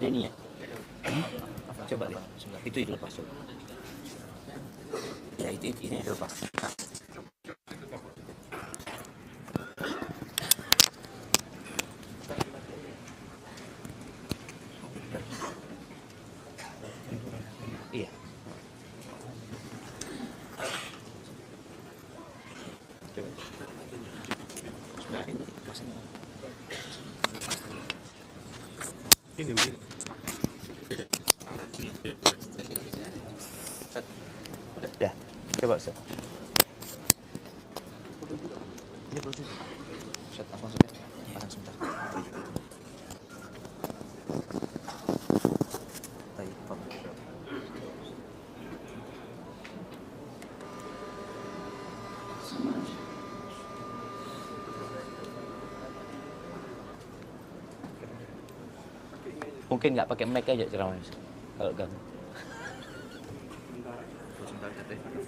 Ada ini ya. Coba lihat. Itu lepas coba. Ya itu ini lepas. Iya. Coba. Ini begini. Ya, coba Ustaz. Ini perlu juga. Ustaz, apa maksudnya? Tahan sebentar. Baik, Pak. Mungkin nggak pakai mic aja ceramahnya kalau ganggu.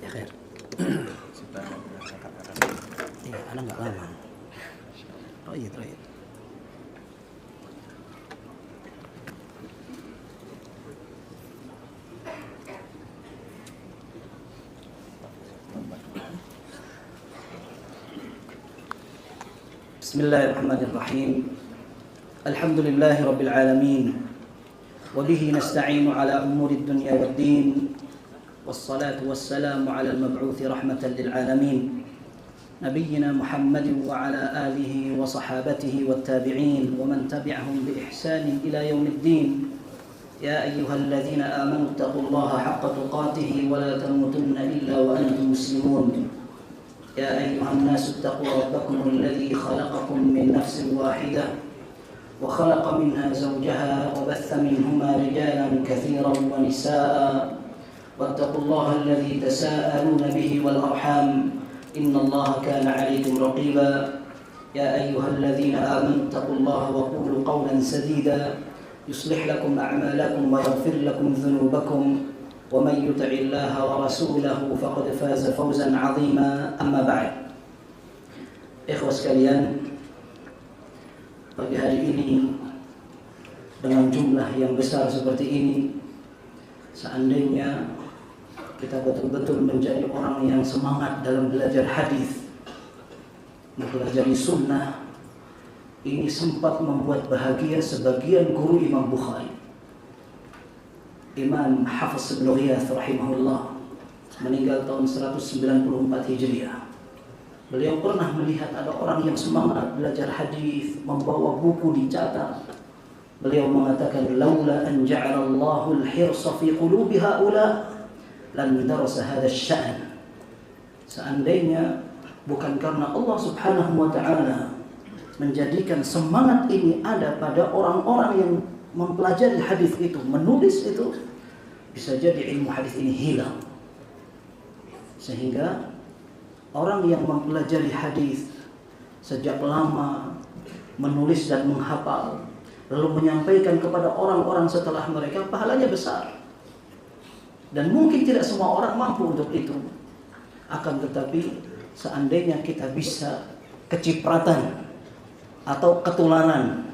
Ya khair. Iya, anak nggak lama. Oh iya, terakhir. Bismillahirrahmanirrahim. Alhamdulillahi rabbil alamin. وبه نستعين على أمور الدنيا والدين والصلاة والسلام على المبعوث رحمة للعالمين نبينا محمد وعلى آله وصحابته والتابعين ومن تبعهم بإحسان إلى يوم الدين يا أيها الذين آمنوا اتقوا الله حق تقاته ولا تموتن إلا وأنتم مسلمون يا أيها الناس اتقوا ربكم الذي خلقكم من نفس واحدة وخلق منها زوجها وبث منهما رجالا كثيرا ونساء واتقوا الله الذي تساءلون به والأرحام إن الله كان عليكم رقيبا يا أيها الذين آمنوا اتقوا الله وقولوا قولا سديدا يصلح لكم أعمالكم ويغفر لكم ذنوبكم ومن يطع الله ورسوله فقد فاز فوزا عظيما أما بعد إخوة sekalian, pagi hari ini dengan jumlah yang besar seperti ini, seandainya kita betul-betul menjadi orang yang semangat dalam belajar hadis, mempelajari sunnah, ini sempat membuat bahagia sebagian guru Imam Bukhari. Imam Hafiz bin Ghiyath rahimahullah meninggal tahun 194 Hijriah. Beliau pernah melihat ada orang yang semangat belajar hadis, membawa buku dicatat. Beliau mengatakan, "Laula an ja'alallahu al-hirsa fi qulubi haula lan darasa hadha asy-sya'n." Seandainya bukan karena Allah Subhanahu wa taala menjadikan semangat ini ada pada orang-orang yang mempelajari hadis itu, menulis itu, bisa jadi ilmu hadis ini hilang. Sehingga orang yang mempelajari hadis sejak lama, menulis dan menghafal, lalu menyampaikan kepada orang-orang setelah mereka, pahalanya besar. Dan mungkin tidak semua orang mampu untuk itu. Akan tetapi seandainya kita bisa kecipratan atau ketularan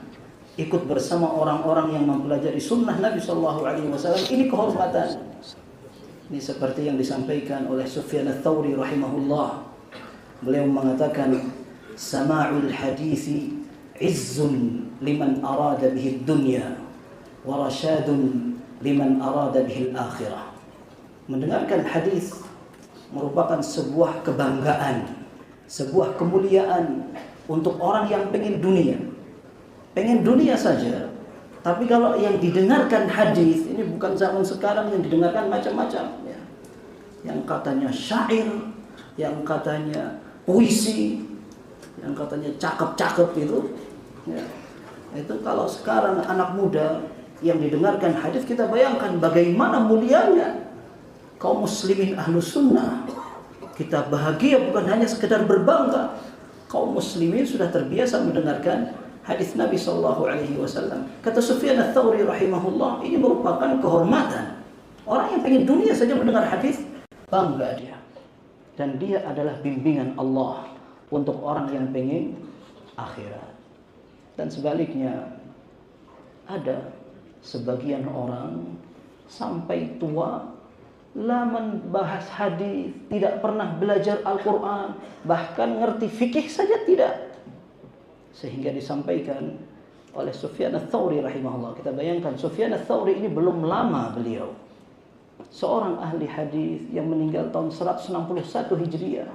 ikut bersama orang-orang yang mempelajari sunnah Nabi SAW, ini kehormatan. Ini seperti yang disampaikan oleh Sufyan ats-Tsauri rahimahullah. Beliau mengatakan, sama'ul hadithi izzun liman arada bihi dunya wa rasyadun liman arada bihi al-akhirah. Mendengarkan hadis merupakan sebuah kebanggaan, sebuah kemuliaan untuk orang yang pengen dunia. Pengen dunia saja. Tapi kalau yang didengarkan hadis, ini bukan zaman sekarang yang didengarkan macam-macam ya. Yang katanya syair, yang katanya puisi, yang katanya cakep-cakep itu ya. Itu kalau sekarang anak muda yang didengarkan hadis, kita bayangkan bagaimana mulianya kaum muslimin ahlus sunnah. Kita bahagia bukan hanya sekedar berbangga. Kaum muslimin sudah terbiasa mendengarkan hadis Nabi SAW. Kata Sufyan ats-Tsauri rahimahullah, ini merupakan kehormatan. Orang yang pengen dunia saja mendengar hadis, bangga dia. Dan dia adalah bimbingan Allah untuk orang yang pengen akhirat. Dan sebaliknya, ada sebagian orang sampai tua la membahas hadis, tidak pernah belajar Al-Quran, bahkan ngerti fikih saja tidak. Sehingga disampaikan oleh Sufyan Ats-Tsauri rahimahullah. Kita bayangkan Sufyan Ats-Tsauri ini belum lama beliau, seorang ahli hadis yang meninggal tahun 161 Hijriah.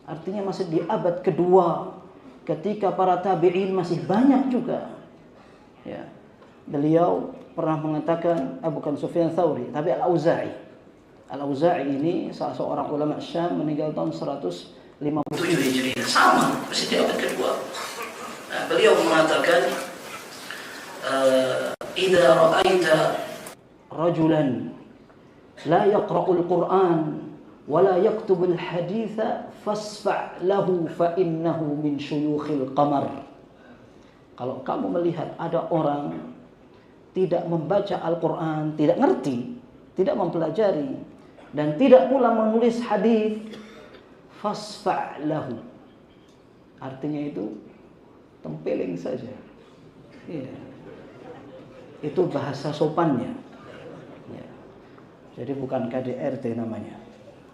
Artinya masih di abad kedua, ketika para tabi'in masih banyak juga. Ya. Beliau pernah mengatakan, bukan Sufyan Ats-Tsauri, tapi Al-Auza'i. Al-Auza'i ini salah seorang ulama Syam, meninggal tahun 157 Hijriah. Sama, masih di abad kedua. Nah, beliau mengatakan, "Idza ra'aita rajulan la yaqra'ul Qur'an wa la yaktubul haditha fasfa' lahu fa innahu min syuyukhil qamar." Kalau kamu melihat ada orang tidak membaca Al-Quran, tidak ngerti, tidak mempelajari, dan tidak pula menulis hadis, fasfa' lahu. Artinya itu tempeling saja. Ya. Itu bahasa sopannya. Ya. Jadi bukan KDRT namanya.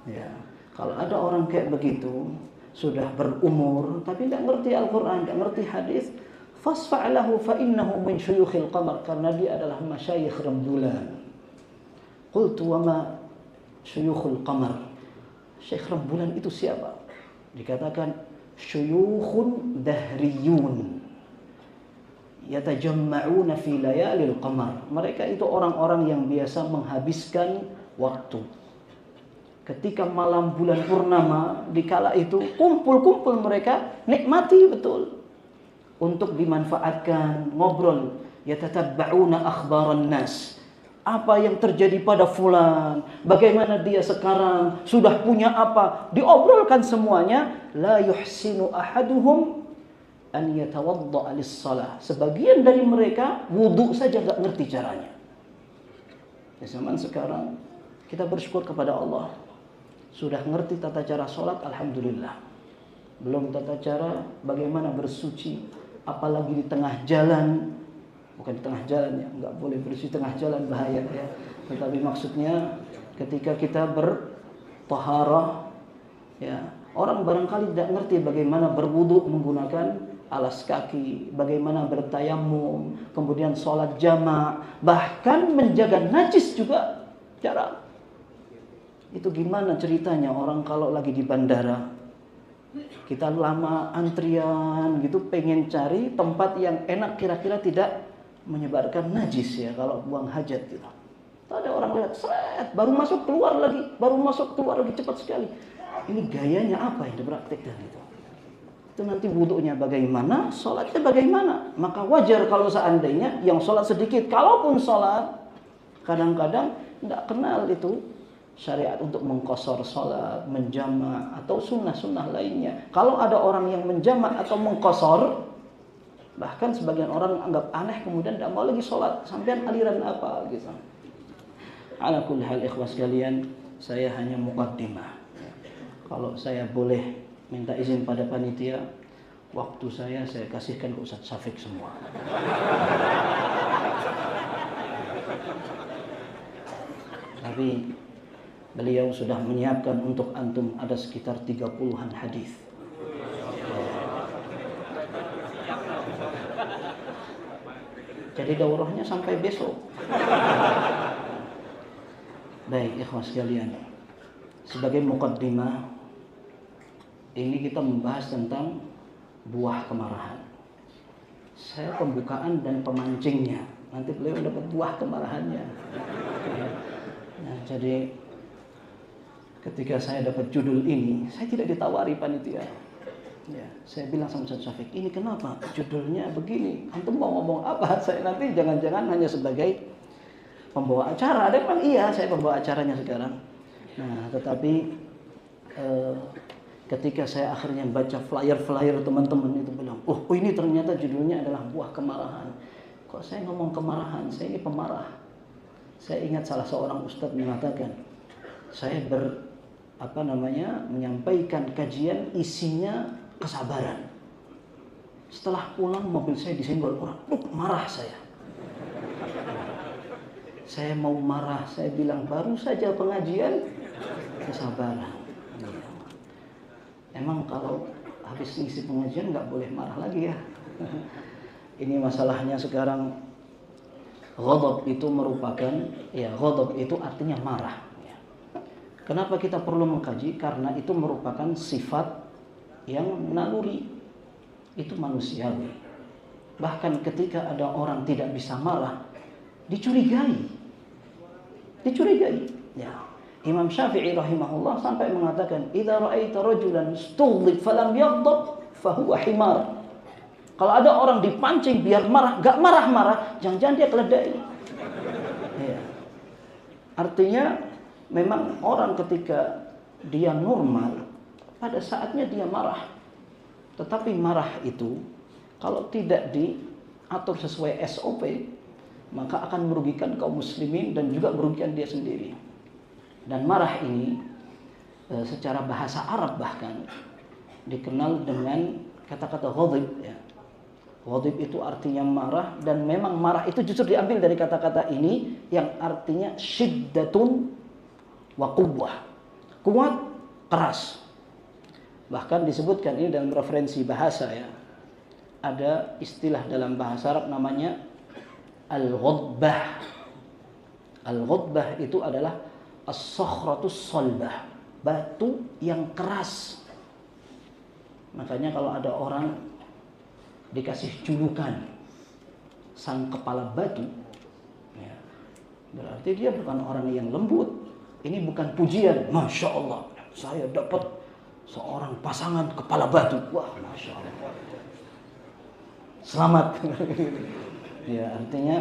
Ya. Kalau ada orang kayak begitu, sudah berumur tapi tidak ngerti Al-Quran, tidak ngerti hadis, fasfa' lahu fa innahu min syuyukhil qamar, karena dia adalah masyayikh rembulan. Qultu wa ma syuyukhul qamar? Syekh rembulan itu siapa? Dikatakan syuyukhun dahriyun yatajamma'una fi layalil qamar. Mereka itu orang-orang yang biasa menghabiskan waktu ketika malam bulan purnama, dikala itu kumpul-kumpul mereka, nikmati betul untuk dimanfaatkan, ngobrol, yatatabba'una akhbaran nas. Apa yang terjadi pada fulan, bagaimana dia sekarang, sudah punya apa, diobrolkan semuanya. La yuhsinu ahaduhum an yatawadda'a lis-shalah. Sebagian dari mereka wudu saja enggak ngerti caranya. Di zaman sekarang kita bersyukur kepada Allah, sudah ngerti tata cara sholat, alhamdulillah. Belum tata cara bagaimana bersuci, apalagi di tengah jalan. Bukan di tengah jalan ya, nggak boleh bersuci tengah jalan, bahaya ya. Tetapi maksudnya ketika kita bertaharah, ya, orang barangkali tidak ngerti bagaimana berwudu menggunakan alas kaki, bagaimana bertayamum, kemudian sholat jama', bahkan menjaga najis juga jarang. Itu gimana ceritanya orang kalau lagi di bandara, kita lama antrian gitu, pengen cari tempat yang enak kira-kira tidak menyebarkan najis ya kalau buang hajat gitu. Ada orang lihat, seret, baru masuk keluar lagi cepat sekali. Ini gayanya apa yang dipraktikkan itu? Itu nanti wudunya bagaimana, sholatnya bagaimana. Maka wajar kalau seandainya yang sholat sedikit, kalaupun sholat, kadang-kadang tidak kenal itu syariat untuk mengqashar sholat, menjama' atau sunnah-sunnah lainnya. Kalau ada orang yang menjama' atau mengqashar, bahkan sebagian orang anggap aneh, kemudian tidak mau lagi sholat. Sampean aliran apa gitu. Ala kulli hal ikhwah sekalian, saya hanya muqaddimah. Kalau saya boleh minta izin pada panitia, waktu saya kasihkan ke Ustaz Syafiq semua. Tapi beliau sudah menyiapkan untuk antum ada sekitar 30-an hadis. Jadi daurahnya sampai besok. Baik, ikhwas sekalian. Sebagai muqaddimah, ini kita membahas tentang buah kemarahan. Saya pembukaan dan pemancingnya. Nanti beliau dapat buah kemarahannya. Nah, jadi ketika saya dapat judul ini, saya tidak ditawari panitia. Ya, saya bilang sama Ustaz Syafiq, ini kenapa judulnya begini? Antum mau ngomong apa? Saya nanti jangan-jangan hanya sebagai pembawa acara. Ada memang iya, saya pembawa acaranya sekarang. Nah, tetapi ketika saya akhirnya baca flyer-flyer teman-teman itu bilang, oh ini ternyata judulnya adalah buah kemarahan. Kok saya ngomong kemarahan? Saya ini pemarah. Saya ingat salah seorang ustadz mengatakan, saya menyampaikan kajian isinya kesabaran. Setelah pulang mobil saya disenggol orang, marah saya. Saya mau marah, saya bilang baru saja pengajian, kesabaran. Emang kalau habis ngisi pengajian nggak boleh marah lagi ya? Ini masalahnya sekarang. Ghadab itu merupakan, ya ghadab itu artinya marah. Kenapa kita perlu mengkaji? Karena itu merupakan sifat yang naluri, itu manusiawi. Bahkan ketika ada orang tidak bisa marah, dicurigai. Ya. Imam Syafi'i rahimahullah sampai mengatakan, "Idza ra'aita rajulan istughdib falam yaghdab, fahuwa himar." Kalau ada orang dipancing biar marah, gak marah-marah, jangan-jangan dia keledai. Ya. Artinya memang orang ketika dia normal, pada saatnya dia marah. Tetapi marah itu kalau tidak diatur sesuai SOP, maka akan merugikan kaum muslimin dan juga merugikan dia sendiri. Dan marah ini secara bahasa Arab bahkan dikenal dengan kata-kata ghadib ya. Ghadib itu artinya marah, dan memang marah itu justru diambil dari kata-kata ini yang artinya syiddatun wa quwwah. Kuat, keras. Bahkan disebutkan ini dalam referensi bahasa ya. Ada istilah dalam bahasa Arab namanya al-ghadbah. Al-ghadbah itu adalah as-sakhratus salbah, batu yang keras. Makanya kalau ada orang dikasih julukan sang kepala batu, ya, berarti dia bukan orang yang lembut. Ini bukan pujian. Masya Allah, saya dapat seorang pasangan kepala batu. Wah, Masya Allah, selamat. Ya, artinya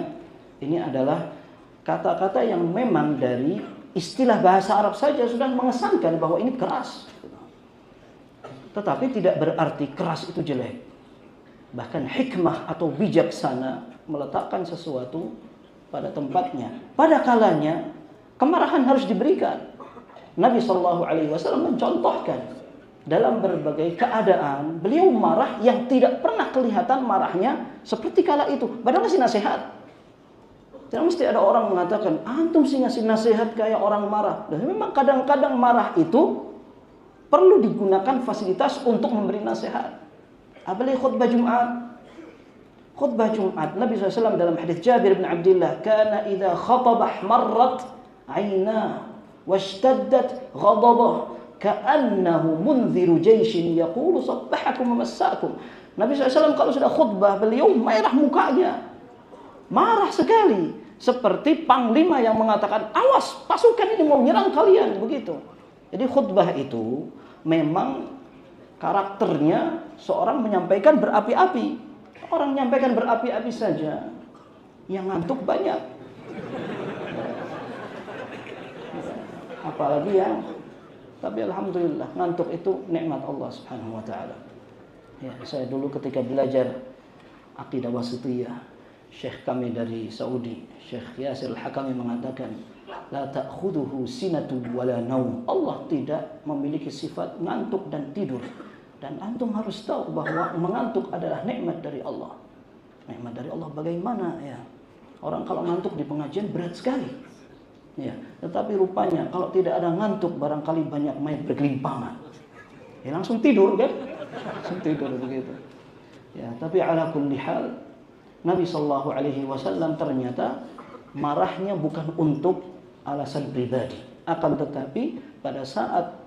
ini adalah kata-kata yang memang dari istilah bahasa Arab saja sudah mengesankan bahwa ini keras. Tetapi tidak berarti keras itu jelek. Bahkan hikmah atau bijaksana meletakkan sesuatu pada tempatnya. Pada kalanya kemarahan harus diberikan. Nabi SAW mencontohkan dalam berbagai keadaan beliau marah yang tidak pernah kelihatan marahnya seperti kala itu. Padahal masih nasihat. Tidak mesti ada orang mengatakan antum sih ngasih nasihat kayak orang marah. Dan memang kadang-kadang marah itu perlu digunakan fasilitas untuk memberi nasihat. Apalagi khutbah Jumat. Khutbah Jumat Nabi SAW dalam hadis Jabir bin Abdullah, kana idza khataba marrat ayna washtaddat ghadabah ka'annahu munziru jayshin yaqulu sabbahakum wa massakum. Nabi SAW kalau sudah khutbah beliau merah mukanya, marah sekali, seperti panglima yang mengatakan awas pasukan ini mau menyerang kalian, begitu. Jadi khutbah itu memang karakternya seorang menyampaikan berapi-api. Orang menyampaikan berapi-api saja, yang ngantuk banyak. Apalagi yang, tapi alhamdulillah ngantuk itu nikmat Allah Subhanahu wa taala. Ya, saya dulu ketika belajar akidah wasithiyah, Syekh kami dari Saudi, Syekh Yasir Al-Hakami mengatakan, la ta'khuduhu sinatu wala naum. Allah tidak memiliki sifat ngantuk dan tidur. Dan antum harus tahu bahwa mengantuk adalah nikmat dari Allah. Nikmat dari Allah bagaimana ya? Orang kalau ngantuk di pengajian berat sekali. Ya, tetapi rupanya kalau tidak ada ngantuk barangkali banyak main bergelimpangan. Ya langsung tidur kan? Langsung tidur begitu. Ya, tapi ala kulli hal Nabi sallallahu alaihi wasallam ternyata marahnya bukan untuk alasan pribadi, akan tetapi pada saat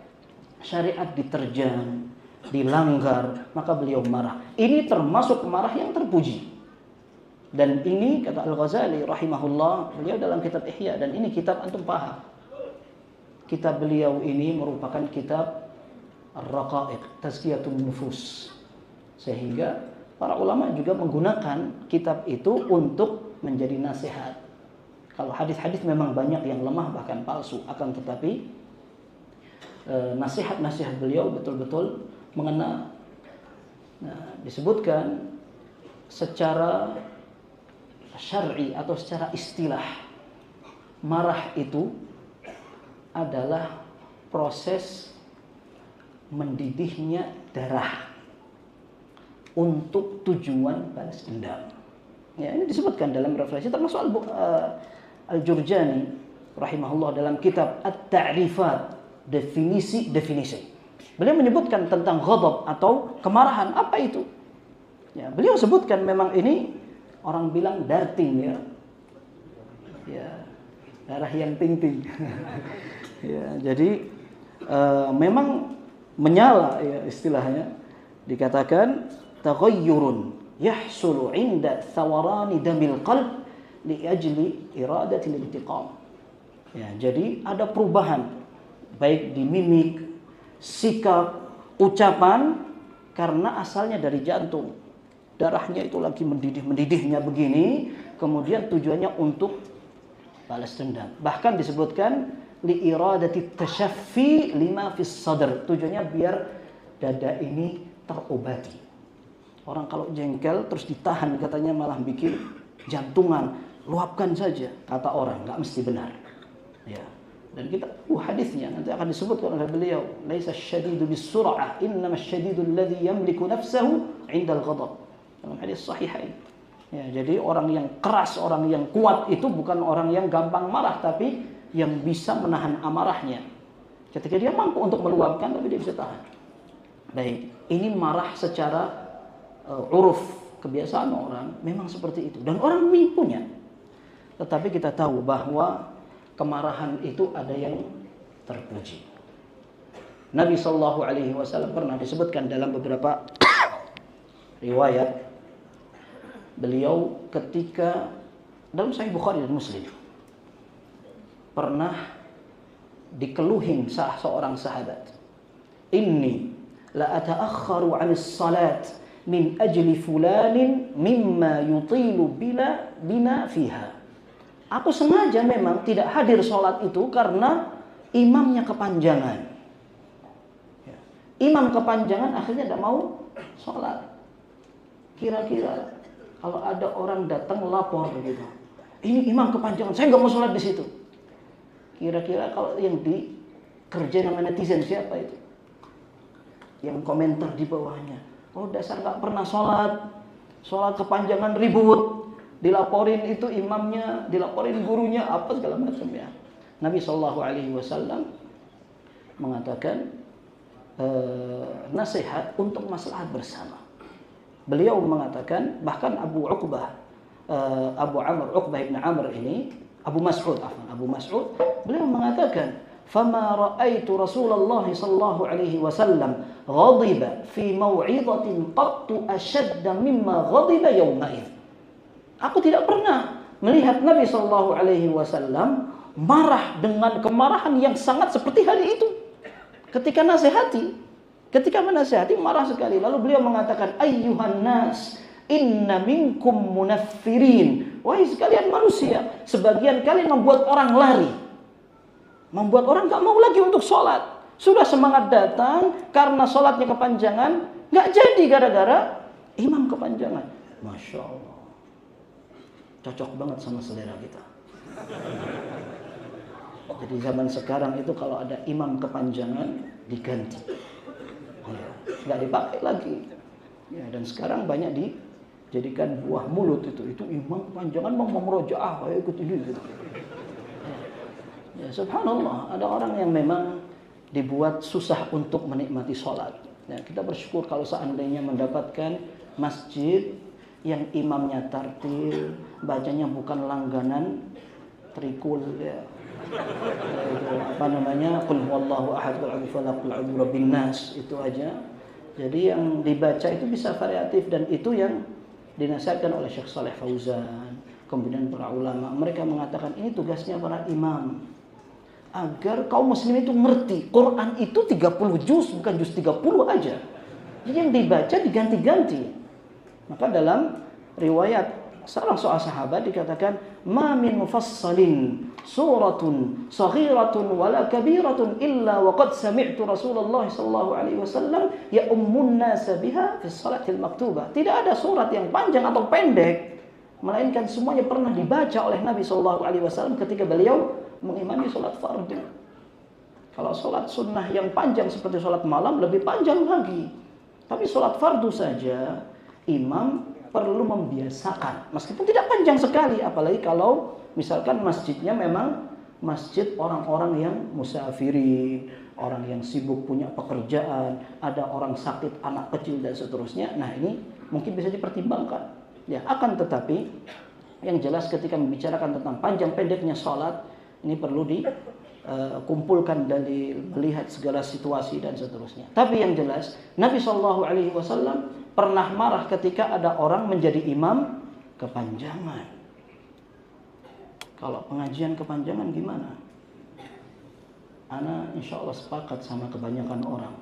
syariat diterjang, dilanggar, maka beliau marah. Ini termasuk marah yang terpuji. Dan ini kata Al-Ghazali rahimahullah, beliau dalam kitab Ihya, dan ini kitab antum paham. Kitab beliau ini merupakan kitab Ar-Raqaiq, Tazkiyatun Nufus. Sehingga para ulama juga menggunakan kitab itu untuk menjadi nasihat. Kalau hadis-hadis memang banyak yang lemah bahkan palsu, akan tetapi nasihat-nasihat beliau betul-betul mengena. Nah, disebutkan secara syar'i atau secara istilah, marah itu adalah proses mendidihnya darah untuk tujuan balas dendam. Ya, ini disebutkan dalam referensi termasuk Al-Jurjani rahimahullah dalam kitab At-Ta'rifat, definisi. Beliau menyebutkan tentang ghadab atau kemarahan. Apa itu? Ya, beliau sebutkan memang ini orang bilang darting ya. Ya, darah yang ting-ting. Ya, jadi memang menyala ya istilahnya. Dikatakan taghayyurun yahsulu 'inda thawarani damil qalb li ajli iradatil intiqam. Ya, jadi ada perubahan baik di mimik, sikap, ucapan karena asalnya dari jantung. Darahnya itu lagi mendidihnya begini, kemudian tujuannya untuk balas dendam. Bahkan disebutkan li iradati tashaffi lima fis sadr. Tujuannya biar dada ini terobati. Orang kalau jengkel terus ditahan katanya malah bikin jantungan. Luapkan saja kata orang, nggak mesti benar. Ya. Dan kita hadisnya nanti akan disebutkan oleh beliau, laisa syadidu bisur'ah, innama syadidu alladhi yamliku nafsahu 'inda al-ghadab. Dalam hadis sahihain. Ya, jadi orang yang keras, orang yang kuat itu bukan orang yang gampang marah, tapi yang bisa menahan amarahnya. Ketika dia mampu untuk meluapkan, tapi dia bisa tahan. Baik, ini marah secara uruf, kebiasaan orang memang seperti itu. Dan orang punya. Tetapi kita tahu bahwa kemarahan itu ada yang terpuji. Nabi SAW pernah disebutkan dalam beberapa riwayat, beliau ketika dalam Sahih Bukhari dan Muslim pernah dikeluhin salah seorang sahabat, inni la ata'akhkharu 'anis salat min ajli fulanin mimma yutilu bina fiha. Aku sengaja memang tidak hadir sholat itu karena imamnya kepanjangan. Imam kepanjangan akhirnya tidak mau sholat. Kira-kira kalau ada orang datang lapor begitu, ini imam kepanjangan, saya nggak mau sholat di situ. Kira-kira kalau yang dikerjain sama netizen siapa itu? Yang komentar di bawahnya, oh dasar nggak pernah sholat kepanjangan ribut. Dilaporin itu imamnya, dilaporin gurunya, apa segala macam ya. Nabi SAW mengatakan nasihat untuk maslahat bersama. Beliau mengatakan, bahkan Abu ibn Amr ini, Abu Mas'ud, beliau mengatakan, "Fama ra'aitu Rasulullah sallallahu alaihi wasallam ghadiba fi mau'izatin qattu ashadda mimma ghadiba yawma'idz." Aku tidak pernah melihat Nabi Shallallahu Alaihi Wasallam marah dengan kemarahan yang sangat seperti hari itu. Ketika menasihati marah sekali. Lalu beliau mengatakan, ayyuhan nas, inna minkum munaffirin. Wahai sekalian manusia, sebagian kalian membuat orang lari, membuat orang gak mau lagi untuk sholat. Sudah semangat datang karena sholatnya kepanjangan, gak jadi gara-gara imam kepanjangan. Masya Allah. Cocok banget sama selera kita. Jadi zaman sekarang itu kalau ada imam kepanjangan diganti, ya, nggak dipakai lagi. Ya, dan sekarang banyak dijadikan buah mulut itu imam kepanjangan mau memurojaah, ayo ikut ini gitu. Ya, subhanallah, ada orang yang memang dibuat susah untuk menikmati sholat. Ya, kita bersyukur kalau seandainya mendapatkan masjid yang imamnya tartil, bacanya bukan langganan trikul ya. Apa namanya? Qul huwallahu ahad, qul a'udzu falaq, qul a'udzu birabbin nas, itu aja. Jadi yang dibaca itu bisa variatif, dan itu yang dinasihatkan oleh Syekh Saleh Fauzan, kemudian para ulama. Mereka mengatakan ini tugasnya para imam, agar kaum muslim itu ngerti Quran itu 30 juz, bukan juz 30 aja. Jadi yang dibaca diganti-ganti. Maka dalam riwayat salah seorang sahabat dikatakan, ma min mufassalin suratun saghiratun wala kabiratun illa waqad sami'tu Rasulullah sallallahu alaihi wasallam ya'ummun nas biha fi salatil maktubah. Tidak ada surat yang panjang atau pendek, melainkan semuanya pernah dibaca oleh Nabi sallallahu alaihi wasallam ketika beliau mengimami salat fardu. Kalau salat sunnah yang panjang seperti salat malam lebih panjang lagi. Tapi salat fardu saja imam perlu membiasakan, meskipun tidak panjang sekali, apalagi kalau misalkan masjidnya memang masjid orang-orang yang musafirin, orang yang sibuk punya pekerjaan, ada orang sakit, anak kecil dan seterusnya. Nah, ini mungkin bisa dipertimbangkan. Ya, akan tetapi yang jelas ketika membicarakan tentang panjang pendeknya sholat, ini perlu dikumpulkan dari melihat segala situasi dan seterusnya. Tapi yang jelas Nabi Shallallahu Alaihi Wasallam pernah marah ketika ada orang menjadi imam kepanjangan. Kalau pengajian kepanjangan gimana? Ana insya Allah sepakat sama kebanyakan orang.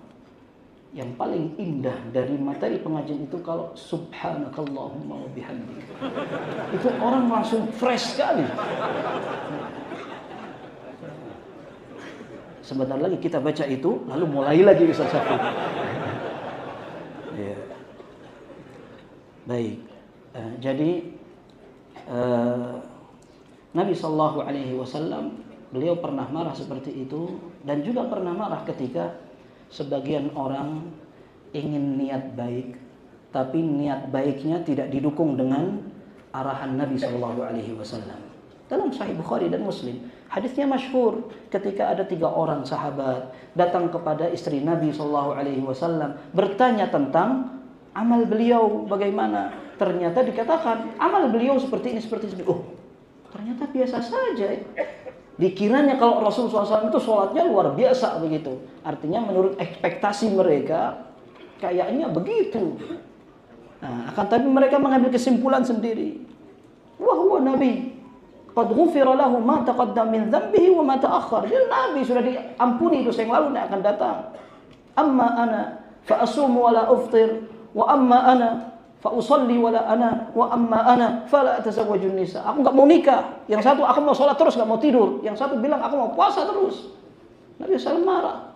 Yang paling indah dari materi pengajian itu kalau subhanakallahumma wa bihamdik. Itu orang langsung fresh sekali. Sebentar lagi kita baca itu, lalu mulai lagi Ustaz Syafiq. Ya. Baik. Jadi Nabi Shallallahu Alaihi Wasallam beliau pernah marah seperti itu, dan juga pernah marah ketika sebagian orang ingin niat baik, tapi niat baiknya tidak didukung dengan arahan Nabi Shallallahu Alaihi Wasallam. Dalam Sahih Bukhari dan Muslim, hadisnya masyhur ketika ada 3 orang sahabat datang kepada istri Nabi Shallallahu Alaihi Wasallam bertanya tentang amal beliau bagaimana. Ternyata dikatakan amal beliau seperti ini, seperti ini. Oh, ternyata biasa saja. Dikiranya kalau Rasulullah SAW itu sholatnya luar biasa begitu. Artinya menurut ekspektasi mereka kayaknya begitu. Nah, akan tapi mereka mengambil kesimpulan sendiri. Wah, huwa Nabi. Qad ghufira lahu ma taqaddam min dhanbihi wa ma ta'akhkhar. Dia Nabi, sudah diampuni dosa yang lalu dan akan datang. Amma ana fa asumu wa la uftir wa amma ana fa usalli wala ana wa amma ana fala atazawwajun nisa. Aku enggak mau nikah. Yang satu aku mau sholat terus, enggak mau tidur. Yang satu bilang aku mau puasa terus. Nabi SAW marah.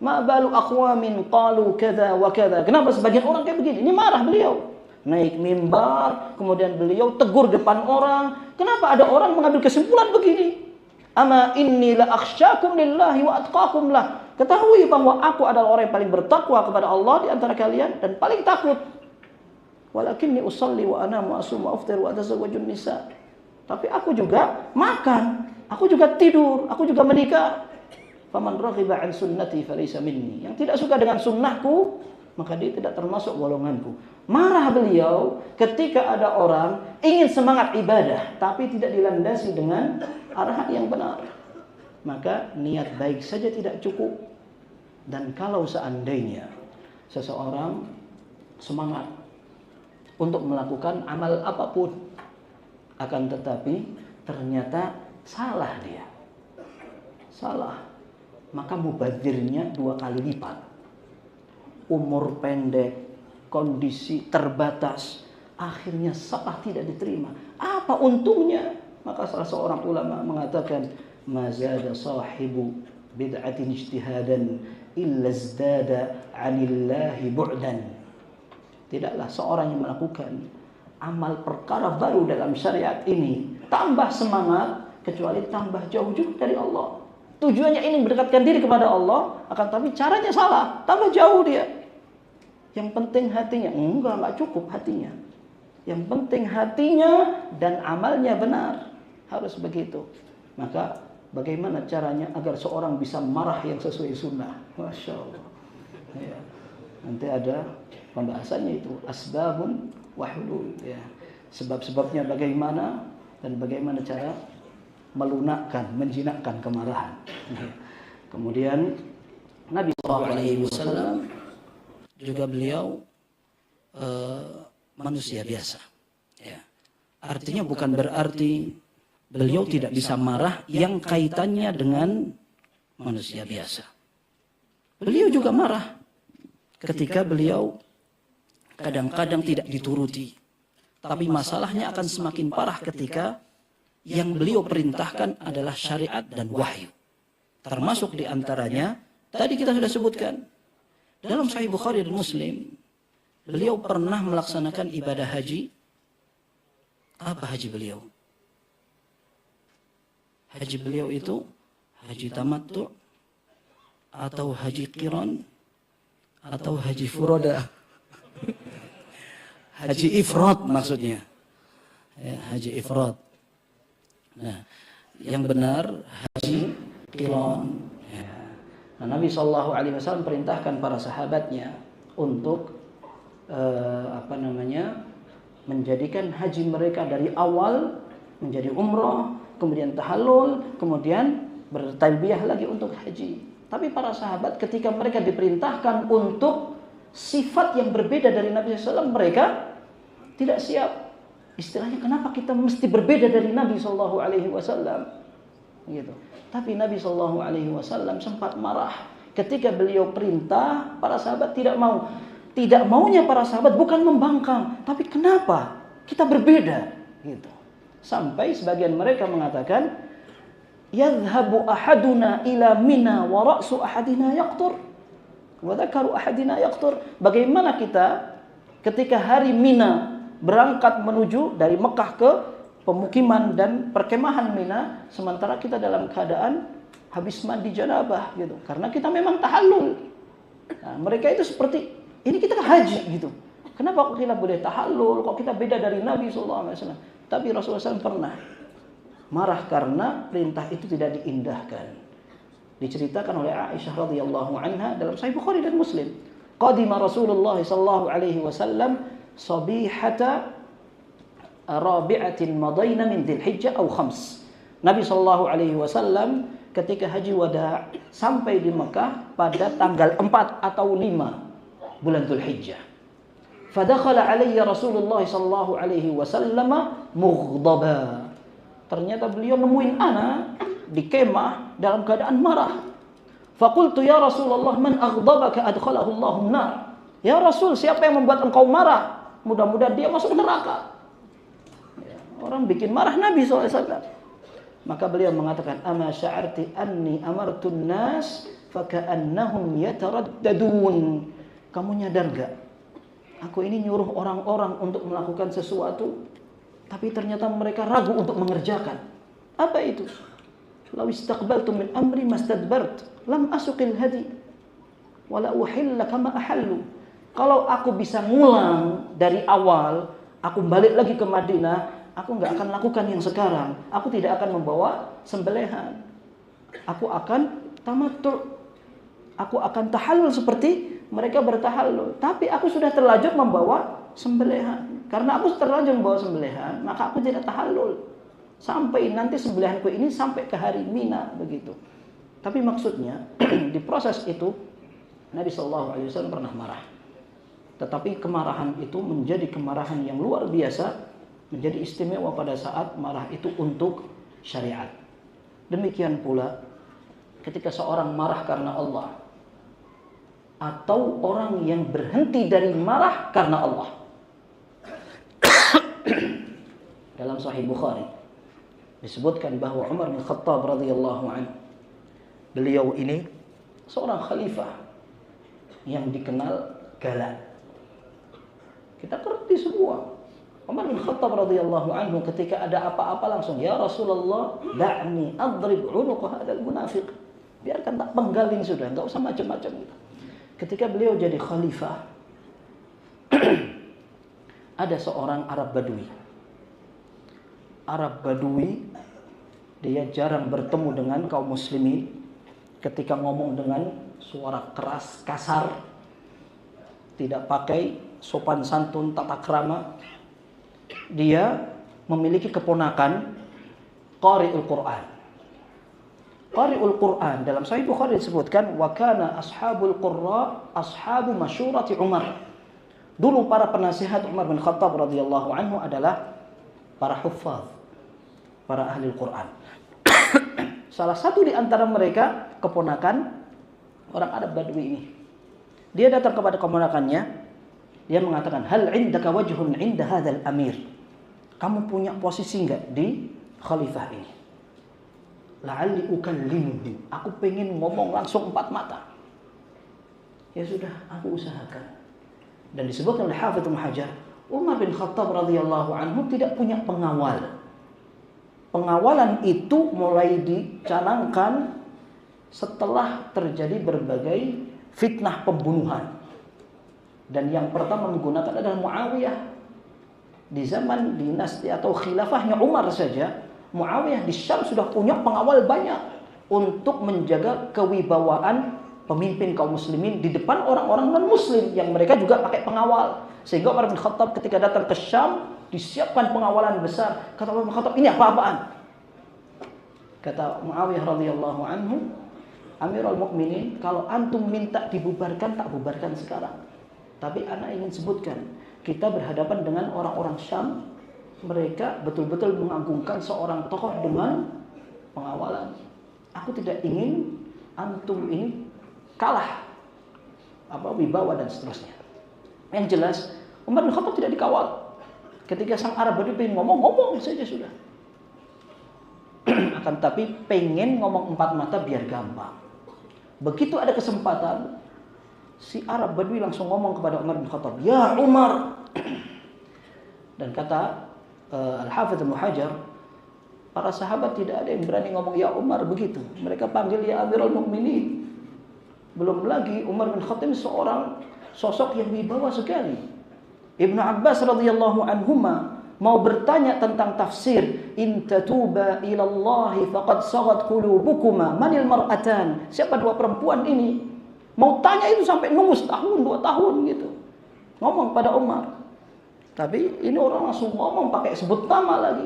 Ma balu aqwamin qalu kadza wa kadza. Kenapa sebagian orang kayak begini? Ini marah beliau. Naik mimbar, kemudian beliau tegur depan orang. Kenapa ada orang mengambil kesimpulan begini? Ama inni la akhsyakum lillahi wa atqakum lah. Ketahui bahwa aku adalah orang yang paling bertakwa kepada Allah di antara kalian dan paling takut. Walakinni usalli wa anamu wa asum wa aftir wa atazawwajun nisa. Tapi aku juga makan, aku juga tidur, aku juga menikah. Faman raghiba an sunnati falaysa minni. Yang tidak suka dengan sunnahku, maka dia tidak termasuk golonganku. Marah beliau ketika ada orang ingin semangat ibadah tapi tidak dilandasi dengan arahan yang benar. Maka niat baik saja tidak cukup. Dan kalau seandainya seseorang semangat untuk melakukan amal apapun, akan tetapi ternyata salah dia, salah, maka mubadzirnya 2 kali lipat. Umur pendek, kondisi terbatas, akhirnya salah tidak diterima. Apa untungnya? Maka salah seorang ulama mengatakan, mazada sahibu bid'atin ijtihadan illa zdada 'anillahi bu'dan. Tidaklah seorang yang melakukan amal perkara baru dalam syariat ini tambah semangat, kecuali tambah jauh juga dari Allah. Tujuannya ini mendekatkan diri kepada Allah, akan tapi caranya salah, tambah jauh dia. Yang penting hatinya, enggak cukup hatinya. Yang penting hatinya dan amalnya benar, harus begitu. Maka bagaimana caranya agar seorang bisa marah yang sesuai sunnah? Masya Allah. Ya. Nanti ada pembahasannya itu, asbabun wa hulul, ya. Sebab-sebabnya bagaimana dan bagaimana cara melunakkan, menjinakkan kemarahan. Kemudian Nabi SAW juga beliau manusia biasa. Ya. Artinya bukan berarti beliau tidak bisa marah yang kaitannya dengan manusia biasa. Beliau juga marah ketika beliau kadang-kadang tidak dituruti. Tapi masalahnya akan semakin parah ketika yang beliau perintahkan adalah syariat dan wahyu. Termasuk diantaranya, tadi kita sudah sebutkan, dalam Sahih Bukhari dan Muslim, beliau pernah melaksanakan ibadah haji. Apa haji beliau? Haji beliau itu haji tamattu, atau haji qiran, atau haji furoda. Haji ifrad maksudnya. Ya, haji ifrad. Nah, yang benar haji qiran. Ya. Nah, Nabi SAW perintahkan para sahabatnya untuk menjadikan haji mereka dari awal menjadi umrah, kemudian tahallul, kemudian bertalbiyah lagi untuk haji. Tapi para sahabat ketika mereka diperintahkan untuk sifat yang berbeda dari Nabi SAW, mereka tidak siap. Istilahnya, kenapa kita mesti berbeda dari Nabi SAW? Gitu. Tapi Nabi SAW sempat marah ketika beliau perintah, para sahabat tidak mau. Tidak maunya para sahabat bukan membangkang, tapi kenapa kita berbeda? Gitu. Sampai sebagian mereka mengatakan, yadhhabu ahaduna ila mina wa ra'su ahadina yaqtur wa dhakaru ahadina yaqtur. Bagaimana kita ketika hari Mina berangkat menuju dari Mekah ke pemukiman dan perkemahan Mina, sementara kita dalam keadaan habis mandi janabah gitu, karena kita memang tahallul. Nah, mereka itu seperti ini, kita haji gitu. Kenapa kok kita boleh tahallul? Kok kita beda dari Nabi SAW? Tapi Rasulullah SAW pernah marah karena perintah itu tidak diindahkan. Diceritakan oleh Aisyah radhiyallahu anha dalam Sahih Bukhari dan Muslim. Qadima Rasulullah sallallahu alaihi wasallam sabihata rabi'atin madaina min Dzulhijjah aw khams. Nabi sallallahu alaihi wasallam ketika haji wada sampai di Mekah pada tanggal 4 atau 5 bulan Dzulhijjah. Fadakhala alayya Rasulullah sallallahu alaihi wasallam mughdaba. Ternyata beliau nemuin ana di kemah dalam keadaan marah. Faqultu ya Rasulullah, man aghdabaka adkhalahu Allahu an-nar. Ya Rasul, siapa yang membuat engkau marah? Mudah-mudahan dia masuk neraka. Orang bikin marah Nabi SAW. Maka beliau mengatakan, ama sya'arti anni amartun nas faka'annahum yataraddadun. Kamu nyadar gak? Aku ini nyuruh orang-orang untuk melakukan sesuatu, tapi ternyata mereka ragu untuk mengerjakan. Apa itu? Law istaqbaltu min amri mastadbart lam asuqil hadi wala uhilla kama ahallu. Kalau aku bisa ngulang dari awal, aku balik lagi ke Madinah, aku nggak akan lakukan yang sekarang. Aku tidak akan membawa sembelihan. Aku akan tamattu. Aku akan tahallul seperti mereka bertahallul. Tapi aku sudah terlanjur membawa sembelihan. Karena aku terlanjur membawa sembelihan, maka aku tidak tahallul. Sampai nanti sembelihanku ini sampai ke hari Mina begitu. Tapi maksudnya di proses itu Nabi SAW pernah marah. Tetapi kemarahan itu menjadi kemarahan yang luar biasa, menjadi istimewa pada saat marah itu untuk syariat. Demikian pula ketika seorang marah karena Allah, atau orang yang berhenti dari marah karena Allah. Dalam Sahih Bukhari disebutkan bahwa Umar bin Khattab radhiyallahu anhu, beliau ini seorang khalifah yang dikenal galak. Kita ngerti semua. Umar bin Khattab radhiyallahu anhu ketika ada apa-apa langsung, ya Rasulullah, da'ni adrib unuq hadzal munafiq. Biarkan tak penggaling sudah, enggak usah macam-macam gitu. Ketika beliau jadi khalifah, ada seorang Arab Badui. Arab Badui, dia jarang bertemu dengan kaum muslimin. Ketika ngomong dengan suara keras, kasar, tidak pakai sopan santun, tata krama. Dia memiliki keponakan Qari'ul Quran. Qari'ul Quran dalam Sahih Bukhari disebutkan, wa kana ashabul qurra ashabu masyurati Umar. Dulu para penasihat Umar bin Khattab radhiyallahu anhu adalah para huffaz, para ahli Quran. Salah satu di antara mereka keponakan orang Arab Badui ini. Dia datang kepada keponakannya, dia mengatakan, hal indaka wajhun inda hadzal amir. Kamu punya posisi enggak di khalifah ini? La'alli ukallimuhu. Aku pengen ngomong langsung empat mata. Ya sudah, aku usahakan. Dan disebutkan oleh Hafidz Ibnu Hajar, Umar bin Khattab radhiyallahu anhu tidak punya pengawal. Pengawalan itu mulai dicanangkan setelah terjadi berbagai fitnah pembunuhan. Dan yang pertama menggunakan adalah Muawiyah Di zaman dinasti atau khilafahnya Umar saja, Muawiyah di Syam sudah punya pengawal banyak untuk menjaga kewibawaan pemimpin kaum muslimin di depan orang-orang non-muslim yang mereka juga pakai pengawal. Sehingga Umar bin Khattab ketika datang ke Syam disiapkan pengawalan besar. Kata Umar bin Khattab, ini apa-apaan? Kata Muawiyah radhiyallahu anhu, Amirul Mukminin, kalau antum minta dibubarkan, tak bubarkan sekarang. Tapi anak ingin sebutkan, kita berhadapan dengan orang-orang Syam, mereka betul-betul mengagungkan seorang tokoh dengan pengawalan. Aku tidak ingin antum ini kalah wibawa dan seterusnya. Yang jelas Umar bin Khattab tidak dikawal. Ketika sang Arab Badui pengen ngomong saja sudah. Akan tapi pengen ngomong empat mata biar gampang. Begitu ada kesempatan, si Arab Badui langsung ngomong kepada Umar bin Khattab, "Ya Umar." Dan kata Al-Hafidz Ibnu Hajar, para sahabat tidak ada yang berani ngomong ya Umar begitu. Mereka panggil ya Amirul Mukminin. Belum lagi Umar bin Khattab seorang sosok yang wibawa sekali. Ibnu Abbas radhiyallahu anhuma mau bertanya tentang tafsir, in tatuba ila Allah faqad sagat qulubukuma manil mar'atan. Siapa dua perempuan ini? Mau tanya itu sampai nunggu setahun 2 tahun gitu. Ngomong pada Umar. Tapi ini orang langsung ngomong pakai sebut nama lagi.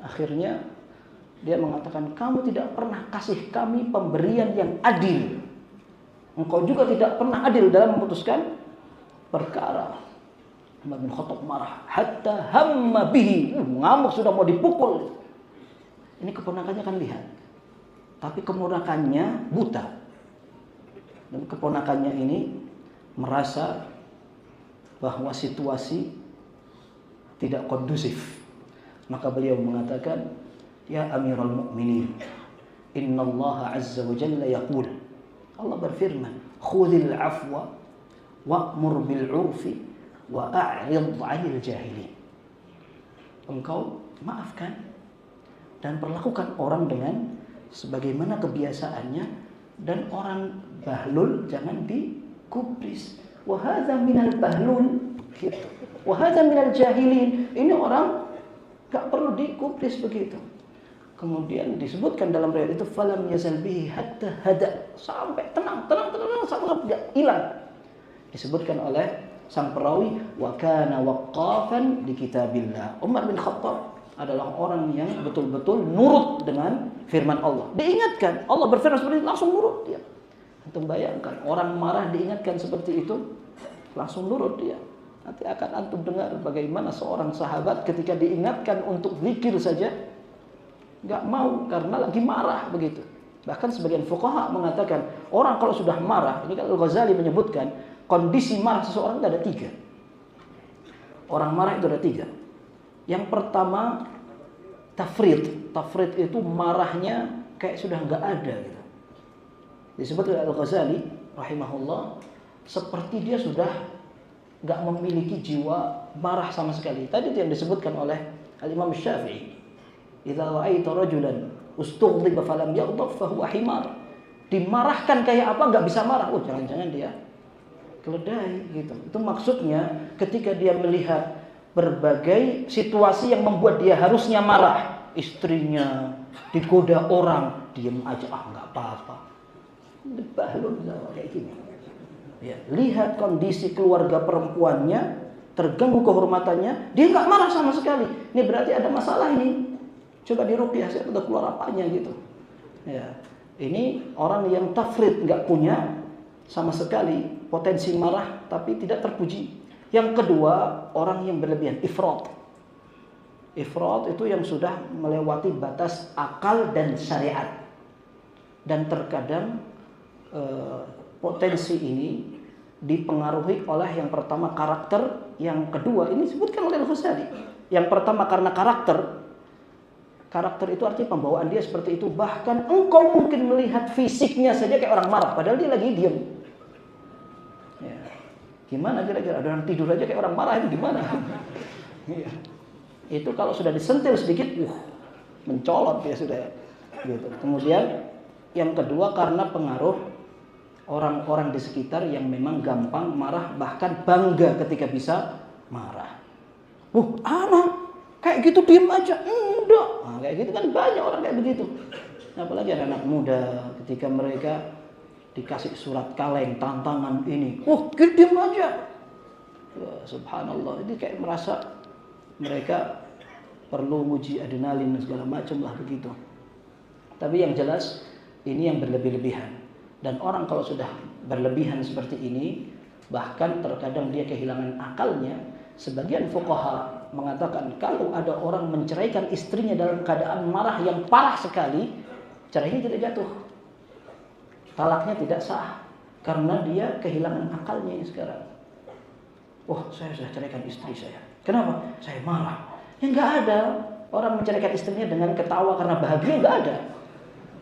Akhirnya dia mengatakan, kamu tidak pernah kasih kami pemberian yang adil. Engkau juga tidak pernah adil dalam memutuskan perkara. Umar bin Khattab marah, hatta hamma bihi, ngamuk sudah mau dipukul. Ini keponakannya kan lihat, tapi keponakannya buta, dan keponakannya ini merasa bahwa situasi tidak kondusif. Maka beliau mengatakan, ya Amirul Mukminin, Inna Allah Azza wa Jalla yaqul, Allah berfirman, khudhil afwa wa'mur bil urfi wa a'rid 'anil jahilin. Engkau maafkan dan perlakukan orang dengan sebagaimana kebiasaannya, dan orang bahlul jangan digubris. Wa hadza minal bahlul gitu. Wa hadza minal jahilin. Ini orang enggak perlu digubris begitu. Kemudian disebutkan dalam riwayat itu falam yazal bihi hatta hada, sampai tenang sampai tidak hilang. Disebutkan oleh sang perawi, wa kana waqqafan di kitabillah. Umar bin Khattab adalah orang yang betul-betul nurut dengan firman Allah. Diingatkan, Allah berfirman seperti itu, langsung nurut dia. Antum bayangkan, orang marah diingatkan seperti itu, langsung nurut dia. Nanti akan antum dengar bagaimana seorang sahabat ketika diingatkan untuk zikir saja enggak mau karena lagi marah begitu. Bahkan sebagian fuqaha mengatakan, orang kalau sudah marah, ini kan Al-Ghazali menyebutkan, kondisi marah seseorang itu ada 3. Orang marah itu ada 3. Yang pertama, tafrid. Tafrid itu marahnya kayak sudah enggak ada gitu. Disebut oleh Al-Ghazali rahimahullah, seperti dia sudah enggak memiliki jiwa marah sama sekali. Tadi itu yang disebutkan oleh Al-Imam Syafi'i. Idza ra'aita rajulan ustughdhiba falam yaghdab fa huwa himar. Dimarahkan kayak apa enggak bisa marah. Oh, jangan-jangan dia keledai gitu. Itu maksudnya ketika dia melihat berbagai situasi yang membuat dia harusnya marah, istrinya digoda orang, diam aja, enggak apa-apa. Bahlul kayak gini. Ya, lihat kondisi keluarga perempuannya terganggu kehormatannya, dia enggak marah sama sekali. Ini berarti ada masalah ini. Coba diruqyah, saya udah keluar apanya gitu. Ya, ini orang yang tafrid, enggak punya sama sekali potensi marah tapi tidak terpuji. Yang kedua, orang yang berlebihan, ifrat. Ifrat itu yang sudah melewati batas akal dan syariat. Dan terkadang potensi ini dipengaruhi oleh yang pertama karakter, yang kedua ini disebutkan oleh Al-Ghazali. Yang pertama karena karakter. Karakter itu artinya pembawaan dia seperti itu. Bahkan engkau mungkin melihat fisiknya saja kayak orang marah, padahal dia lagi diam. Ya. Gimana kira-kira? Ada orang tidur aja kayak orang marah, itu gimana? Ya. Itu kalau sudah disentil sedikit, mencolot dia sudah. Gitu. Kemudian yang kedua karena pengaruh orang-orang di sekitar yang memang gampang marah, bahkan bangga ketika bisa marah. Anak kayak gitu diem aja, enggak. Nah, kayak gitu kan banyak orang kayak begitu. Apalagi anak muda ketika mereka dikasih surat kaleng tantangan ini, gitu diem aja. Subhanallah, ini kayak merasa mereka perlu uji adrenalin dan segala macam lah begitu. Tapi yang jelas ini yang berlebih-lebihan. Dan orang kalau sudah berlebihan seperti ini, bahkan terkadang dia kehilangan akalnya. Sebagian fuqaha mengatakan kalau ada orang menceraikan istrinya dalam keadaan marah yang parah sekali, cerainya tidak jatuh, talaknya tidak sah, karena dia kehilangan akalnya sekarang. Saya sudah ceraikan istri saya. Kenapa? Saya marah. Ya nggak ada orang menceraikan istrinya dengan ketawa karena bahagia, nggak ada.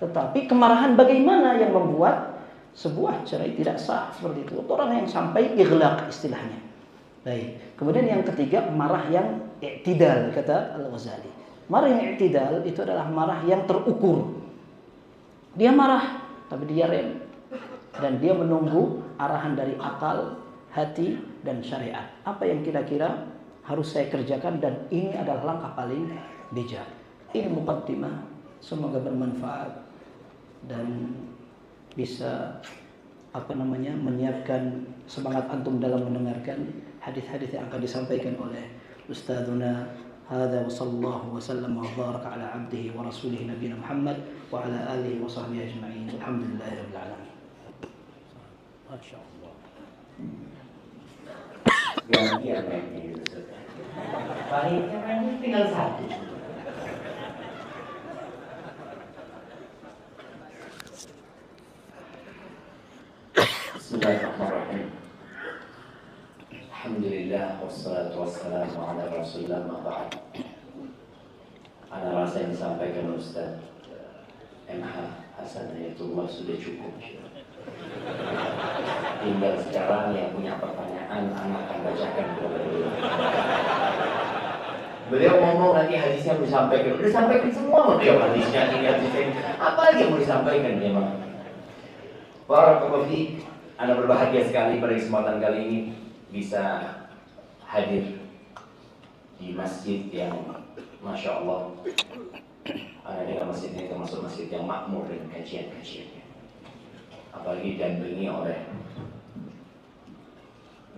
Tetapi kemarahan bagaimana yang membuat sebuah cerai tidak sah seperti itu. Orang yang sampai ighlaq istilahnya. Baik. Kemudian yang ketiga, marah yang i'tidal, kata Al-Ghazali. Marah yang i'tidal itu adalah marah yang terukur. Dia marah, tapi dia rem. Dan dia menunggu arahan dari akal, hati, dan syariat. Apa yang kira-kira harus saya kerjakan dan ini adalah langkah paling bijak. Ini muqaddimah. Semoga bermanfaat dan bisa menyiapkan semangat antum dalam mendengarkan hadis-hadis yang akan disampaikan oleh ustadzuna. Hadza wa sallallahu wa sallam wa baraka ala abdihi wa rasulih nabiyina Muhammad wa ala alihi wa sahbihi ajma'in. Alhamdulillahirabbil alamin. Masyaallah. Gantian lagi Ustaz. Baiknya kan tinggal satu. Bismillahirrahmanirrahim. Alhamdulillah wassalatu wassalamu ala Rasulillah ma ba'd. Ana rasa yang disampaikan Ustaz MH Hasan Ayatullah sudah cukup. Tinggal sekarang yang punya pertanyaan anak akan bacakan kepada beliau. Beliau ngomong nanti hadisnya mau disampaikan. Udah sampaikan semua beliau hadisnya ini. Apa lagi yang mau disampaikan memang? Barakallahu fiik. Anda berbahagia sekali pada kesempatan kali ini bisa hadir di masjid yang Masya Allah. Anda dengan masjid ini termasuk masjid yang makmur dengan kajian-kajiannya. Apalagi didampingi oleh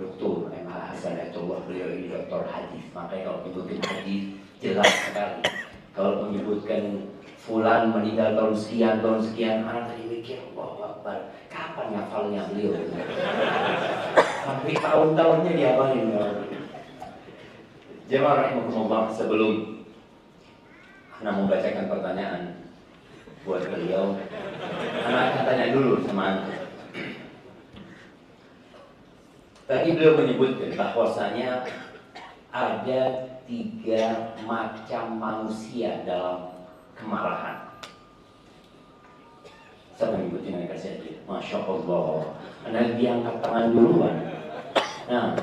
Dr. MH Hasan Ayatullah. Beliau ini doktor hadis. Makanya kalau menyebutkan hadis jelas sekali. Kalau menyebutkan fulan meninggal tahun sekian, anak tadi mikir, Allahu Akbar, kapan ngafalnya beliau? Sampai tahun-tahunnya dihafalin. Jemaah rahimakumullah, sebelum anak membacakan pertanyaan buat beliau, anak akan tanya dulu sama antum. Tadi beliau menyebutkan bahwasanya ada 3 macam manusia dalam kemarahan. Saya mengikuti mereka saja. Masya Allah. Anda diangkat tangan duluan. Nah,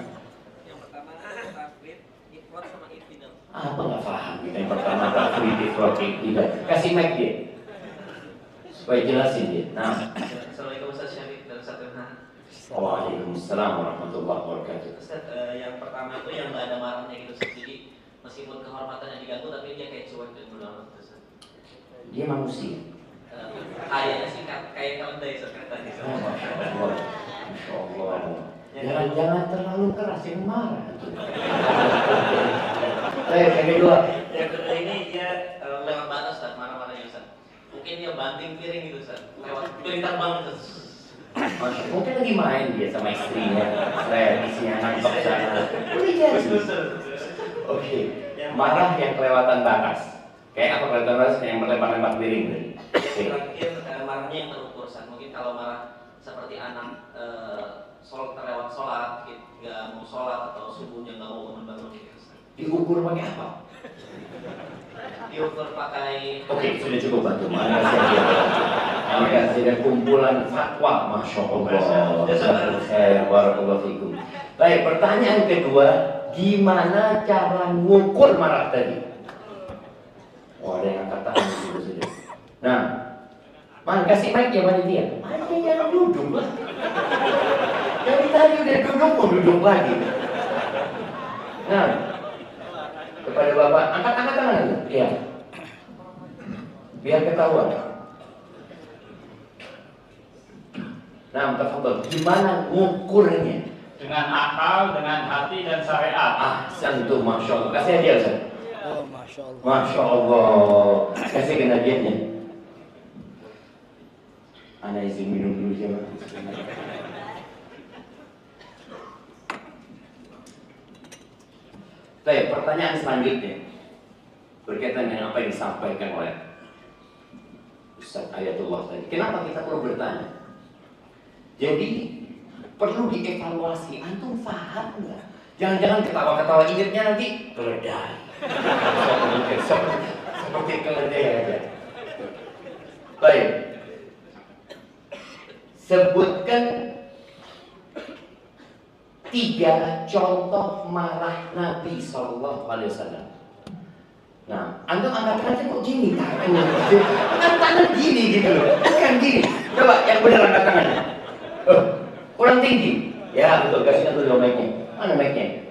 Yang pertama tafwid, ifrad sama i'tidal. apa nggak paham kita yang pertama tafwid, ifrad, i'tidal. Kasih mic dia, supaya jelasin dia. Nah, Assalamualaikum Ustaz Syafiq dan Ustaz Irhan. Waalaikumsalam warahmatullahi wabarakatuh. Ustaz, yang pertama itu yang nggak ada marahnya gitu Ustaz. Jadi meskipun kehormatannya diganggu tapi dia kayak cuek dan bodo amat Ustaz. Dia manusia. Kayaknya sih kayak keledai Ustaz tadi. Masya Allah. Masya Allah. Jangan terlalu keras yang marah. Yang kedua. Yang kedua ini dia lewat batas Ustaz, marah-marahnya Ustaz. Mungkin dia banting piring gitu Ustaz. Lewat pintar banget Ustaz. Mungkin lagi main dia sama istrinya, isinya nangkep sana. Boleh jadi. Oke. Marah yang kelewatan batas. Kayak apa kelewatan batas? Yang melempar-lempar piring. Terakhir marahnya yang terukur Ustaz. Mungkin kalau marah seperti anak terlewat sholat, nggak mau sholat atau subuhnya nggak mau bangun gitu Ustaz. Diukur pakai apa? Diukur pakai. Oke, sudah cukup bantu. Makasih dan kumpulan fatwa, Masya Allah. Barakallahu fikum. Baik, pertanyaan kedua, gimana cara mengukur marah tadi? Oh, ada yang angkat tangan dulu sudah. Nah, kasih mic ya panitia. Ada yang duduk lah. Dari tadi udah duduk mau duduk lagi. Nah, kepada Bapak. Angkat tangan dulu. Iya. Biar ketahuan. Nah, tafadhol. Gimana ngukurnya? Dengan akal, dengan hati dan syariat. Santu, masya Allah. Kasih hadiah, Ustaz. Oh, masya Allah. Masya Allah. Kasih hadiahnya. Ana izin minum dulu ya. Baik, pertanyaan selanjutnya berkaitan dengan apa yang disampaikan oleh Ustaz Ayatullah tadi. Kenapa kita perlu bertanya? Jadi perlu dievaluasi. Antum paham nggak? Jangan-jangan ketawa-ketawa ingatnya nanti keledai. Seperti keledai aja. Baik. Sebutkan 3 contoh marah Nabi Sallallahu Alaihi Wasallam. Nah, antum angkat aja kok gini tangannya, angkat tangan gini gitu loh, bukan gini. Coba yang benar angkat tangannya. Kurang tinggi. Ya betul, kasih dulu mic-nya. Mana mic-nya?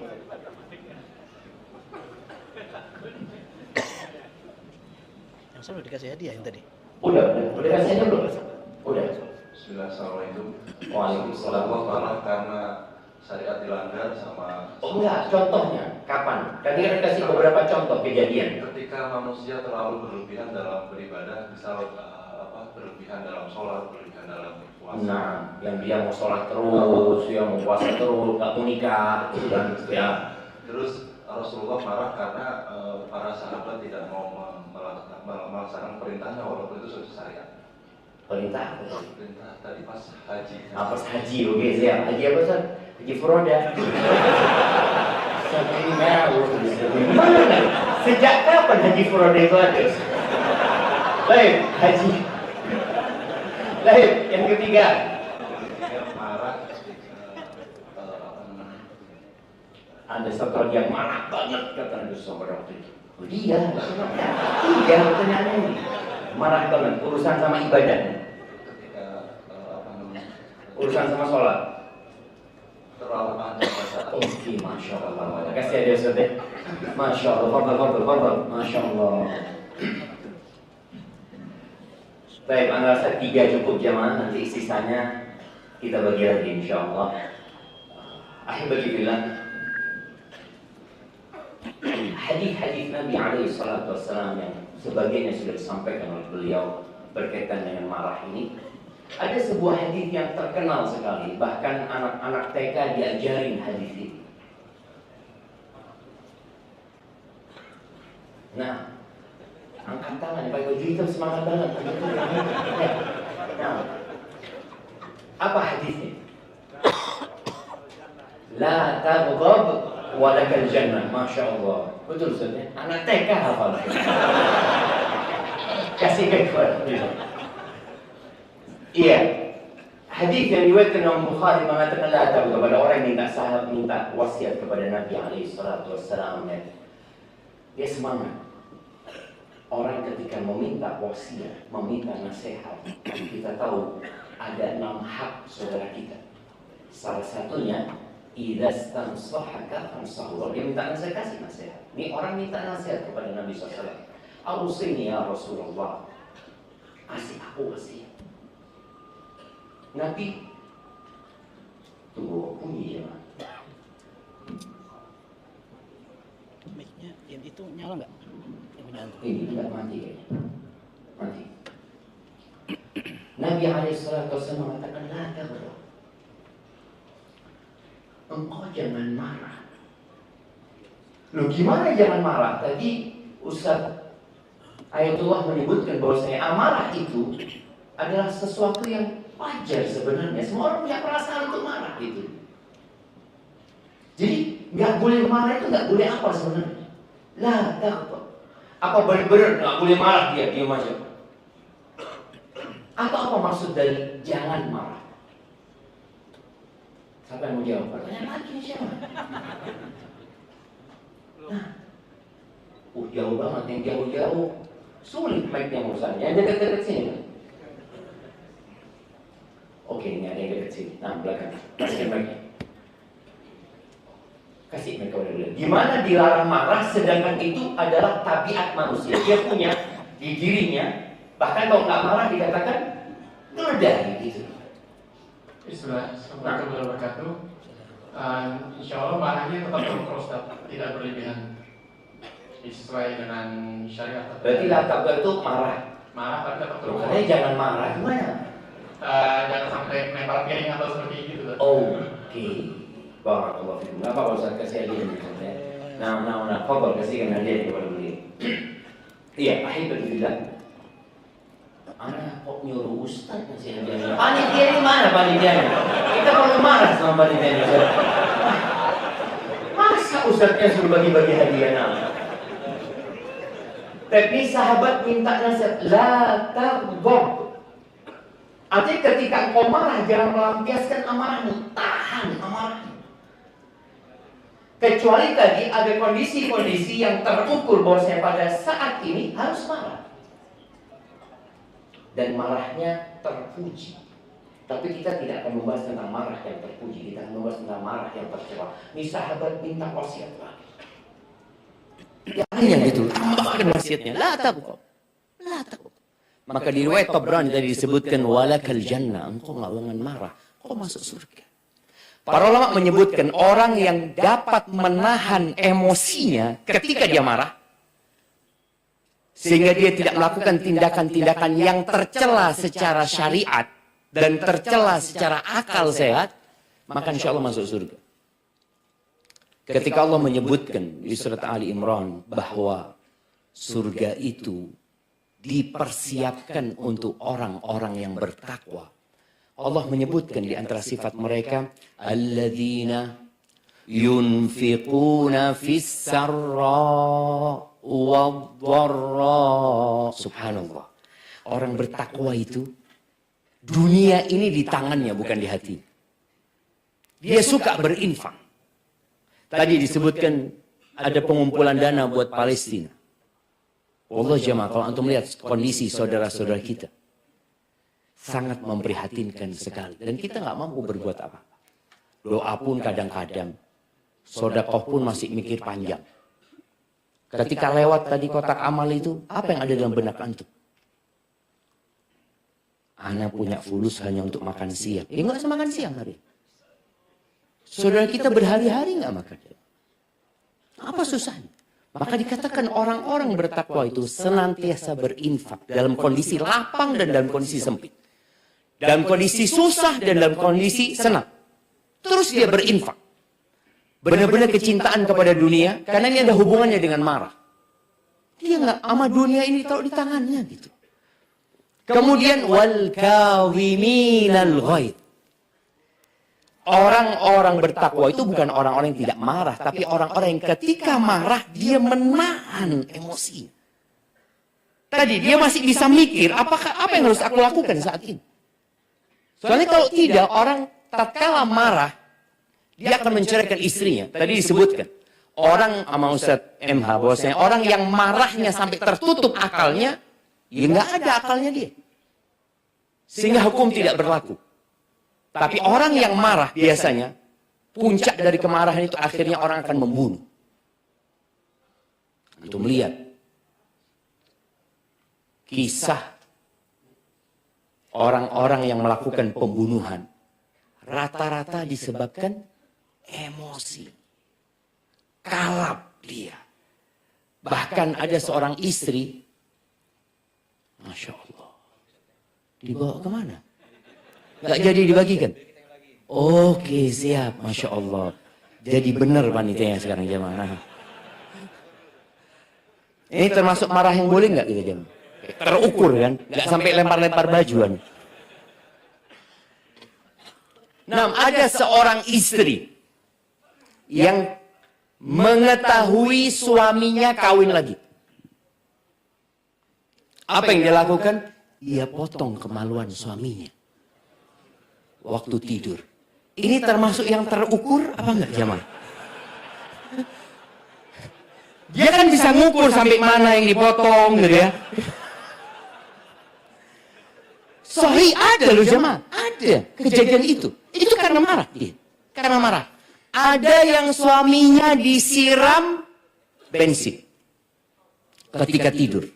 Yang sama dikasih hadiah yang tadi. Udah kasih aja belum? Udah. Assalamualaikum. Waalaikumsalam. Allah marah karena syariat dilanggar sama. Oh enggak, contohnya kapan? Kan dia kasih beberapa contoh kejadian. Ketika manusia terlalu berlebihan dalam beribadah, misal berlebihan dalam sholat, berlebihan dalam puasa. Nah, yang dia mau sholat terus, dia mau puasa terus, nggak mau nikah, gitu kan? Ya. Terus Rasulullah marah karena para sahabat tidak mau melaksanakan perintahnya walaupun itu sudah syariat. Perintah. Perintah tadi pas haji. Pas haji, oke siap. Haji apa Ustaz? Haji Furoda. Mana? Sejak kapan Haji Furoda itu ada? Baik, haji. Baik, yang ketiga. Yang marah Ada satu yang marah banget kata Nabi SAW waktu itu. Oh, dia, pertanyaannya ini. Marah banget, urusan sama ibadah. ketika Urusan sama sholat. terlalu panjang masa. Oke, masya Allah. Kasih ada Ustaz. Masya Allah. Fadal. Masya Allah. Baik, anda rasa 3 cukup jamaah, nanti sisanya kita bagi lagi insya Allah. Ahibati billah. Hadis-hadis Nabi alaihi salatu wassalam yang sebagiannya sudah disampaikan oleh beliau berkaitan dengan marah ini. Ada sebuah hadis yang terkenal sekali, bahkan anak-anak TK diajarin hadis ini. Nah, angkat tangan, pakai baju hitam semangat banget. Nah, apa hadisnya? La taghdab wa lakal jannah. Masya Allah. Betul Ustaz ya? Anak TK hafal. Kasih kepada. Iya. Hadis yang diriwayatkan oleh Bukhari mengatakan la taghdab kepada orang yang minta wasiat kepada Nabi alaihi salatu wassalam. Dia semangat. Orang ketika meminta wasiat, meminta nasihat, kita tahu ada 6 hak saudara kita. Salah satunya, idza stansahaka fansahhu. Dia minta nasihat, kasih nasihat. Ini orang minta nasihat kepada Nabi SAW. Ausini ya Rasulullah. Kasih aku wasiat. Nabi tunggu bunyi ya. Mic-nya yang itu nyala nggak? Yang punya antum. Ini tidak mati kayaknya. Mati. Nabi SAW mengatakan la taghdab. Engkau jangan marah. Loh gimana jangan marah? Tadi Ustaz Ayatullah menyebutkan bahwasanya amarah itu adalah sesuatu yang wajar sebenarnya. Semua orang punya perasaan untuk marah gitu. Jadi nggak boleh marah itu nggak boleh apa sebenarnya? La taghdab. Apa benar-benar nggak boleh marah dia diam aja? Atau apa maksud dari jangan marah? Siapa yang mau jawab? Pertanyaan lagi nih siapa? Nah, jauh banget yang jauh-jauh. Sulit mic-nya urusannya. Yang dekat-dekat sini. Oke, ini ada yang dekat sini. Nah, belakang. Kasih mic-nya. Kasih mereka udah. Gimana dilarang marah sedangkan itu adalah tabiat manusia. Dia punya di dirinya. Bahkan kalau nggak marah dikatakan meledai gitu. Assalamualaikum warahmatullahi wabarakatuh. Insya Allah marahnya tetap terukur, Ustaz, tidak berlebihan. Sesuai dengan syariat. Berarti latak itu marah. Marah tapi tetap terukur. Makanya jangan marah. Gimana? Jangan sampai melempar piring atau seperti itu. Oke. Barakallahu fikum. Apa kalau Ustaz kasih hadiah gitu ya? Nah, fadhal kasihkan hadiah kepada beliau. Iya, ahibbillah. Anak kok nyuruh Ustaz kasih hadiah. Panitia di mana panitianya? Kita perlu marah sama panitianya. Masa Ustaznya suruh bagi-bagi hadiah nama? Tapi sahabat minta nasihat, la taghdab. Artinya ketika engkau marah jangan melampiaskan amarahmu, tahan amarahmu. Kecuali tadi ada kondisi-kondisi yang terukur bahwasanya pada saat ini harus marah. Dan marahnya terpuji. Tapi kita tidak akan membahas tentang marah yang terpuji, kita akan membahas tentang marah yang tercela. Ini sahabat minta wasiat lagi. Yang gitu, tambahkan wasiatnya. La taqab. La taqab. Maka di riwayat Tabrani tadi disebutkan walakal jannah, engkau enggak akan marah, kau masuk surga. Para ulama menyebutkan orang yang dapat menahan emosinya ketika dia marah, sehingga dia tidak melakukan tindakan-tindakan yang tercela secara syariat dan tercela secara akal sehat, maka insya Allah masuk surga. Ketika Allah menyebutkan di surat Ali Imran bahwa surga itu dipersiapkan untuk orang-orang yang bertakwa, Allah menyebutkan di antara sifat mereka, alladzina yunfiquna fis sarra wad-dharra. Subhanallah. Orang bertakwa itu dunia ini di tangannya bukan di hati. Dia suka berinfak. Tadi disebutkan ada pengumpulan dana buat Palestina. Allah jemaah, kalau antum lihat kondisi saudara-saudara kita, sangat memprihatinkan sekali. Dan kita nggak mampu berbuat apa-apa. Doa pun kadang-kadang, sedekah pun masih mikir panjang. Ketika lewat tadi kotak amal itu, apa yang ada dalam benak antum? Ana punya fulus hanya untuk makan siang. Nggak usah makan siang hari. Saudara kita berhari-hari nggak makan. Apa susahnya? Maka dikatakan orang-orang bertakwa itu senantiasa berinfak dalam kondisi lapang dan dalam kondisi sempit. Dalam kondisi susah dan dalam kondisi senang. Terus dia berinfak. Benar-benar kecintaan kepada dunia, karena ini ada hubungannya dengan marah. Dia nggak sama dunia ini taruh di tangannya gitu. Kemudian wal kawiminal ghaid. Orang-orang bertakwa itu bukan orang-orang yang tidak marah, tapi orang-orang yang ketika marah dia menahan emosi. Tadi dia masih bisa mikir, apa yang harus aku lakukan saat ini? Soalnya kalau tidak, orang tatkala marah, dia akan menceraikan istrinya. Tadi disebutkan, orang sama Ustaz MH, bahwasanya orang yang marahnya sampai tertutup akalnya, ya nggak ada akalnya dia. Sehingga hukum tidak berlaku. Tapi orang yang marah biasanya, puncak dari kemarahan itu akhirnya orang akan membunuh. Itu melihat kisah orang-orang yang melakukan pembunuhan. Rata-rata disebabkan emosi. Kalap dia. Bahkan ada seorang istri, Masya Allah, dibawa kemana? Nggak jadi dibagikan? Oke, siap. Masya Allah. Jadi benar panitianya sekarang jemaah. Ini termasuk marah yang boleh nggak kita jemaah? Terukur kan? Nggak sampai lempar-lempar bajuan. Nah, ada seorang istri yang mengetahui suaminya kawin lagi. Apa yang dia lakukan? Ia potong kemaluan suaminya waktu tidur. Ini termasuk yang terukur apa enggak jemaah? Dia kan bisa ngukur sampai mana yang dipotong gitu ya. Sahih ada loh jemaah, ada kejadian itu. Itu karena marah dia. Karena marah. Ada yang suaminya disiram bensin ketika tidur.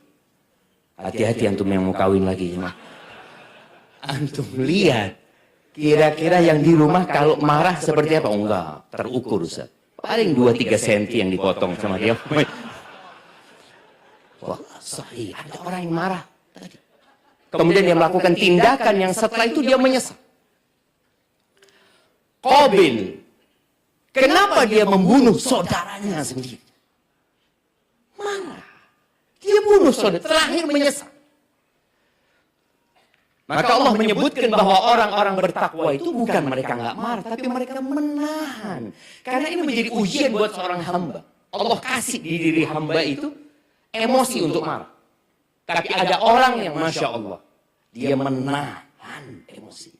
Hati-hati antum yang mau kawin lagi. Antum lihat, kira-kira yang di rumah kalau marah seperti apa? Oh, enggak, terukur Ustaz. Paling 2-3 senti yang dipotong sama dia. Wah, sahih. Ada orang yang marah tadi. Kemudian dia melakukan tindakan yang setelah itu dia menyesal. Qabil. Kenapa dia membunuh saudaranya sendiri? Marah. Dia bunuh saudara, terakhir menyesal. Maka Allah menyebutkan bahwa orang-orang bertakwa itu bukan mereka nggak marah, tapi mereka menahan. Karena ini menjadi ujian buat seorang hamba. Allah kasih di diri hamba itu emosi untuk marah. Tapi ada orang yang Masya Allah, dia menahan emosi.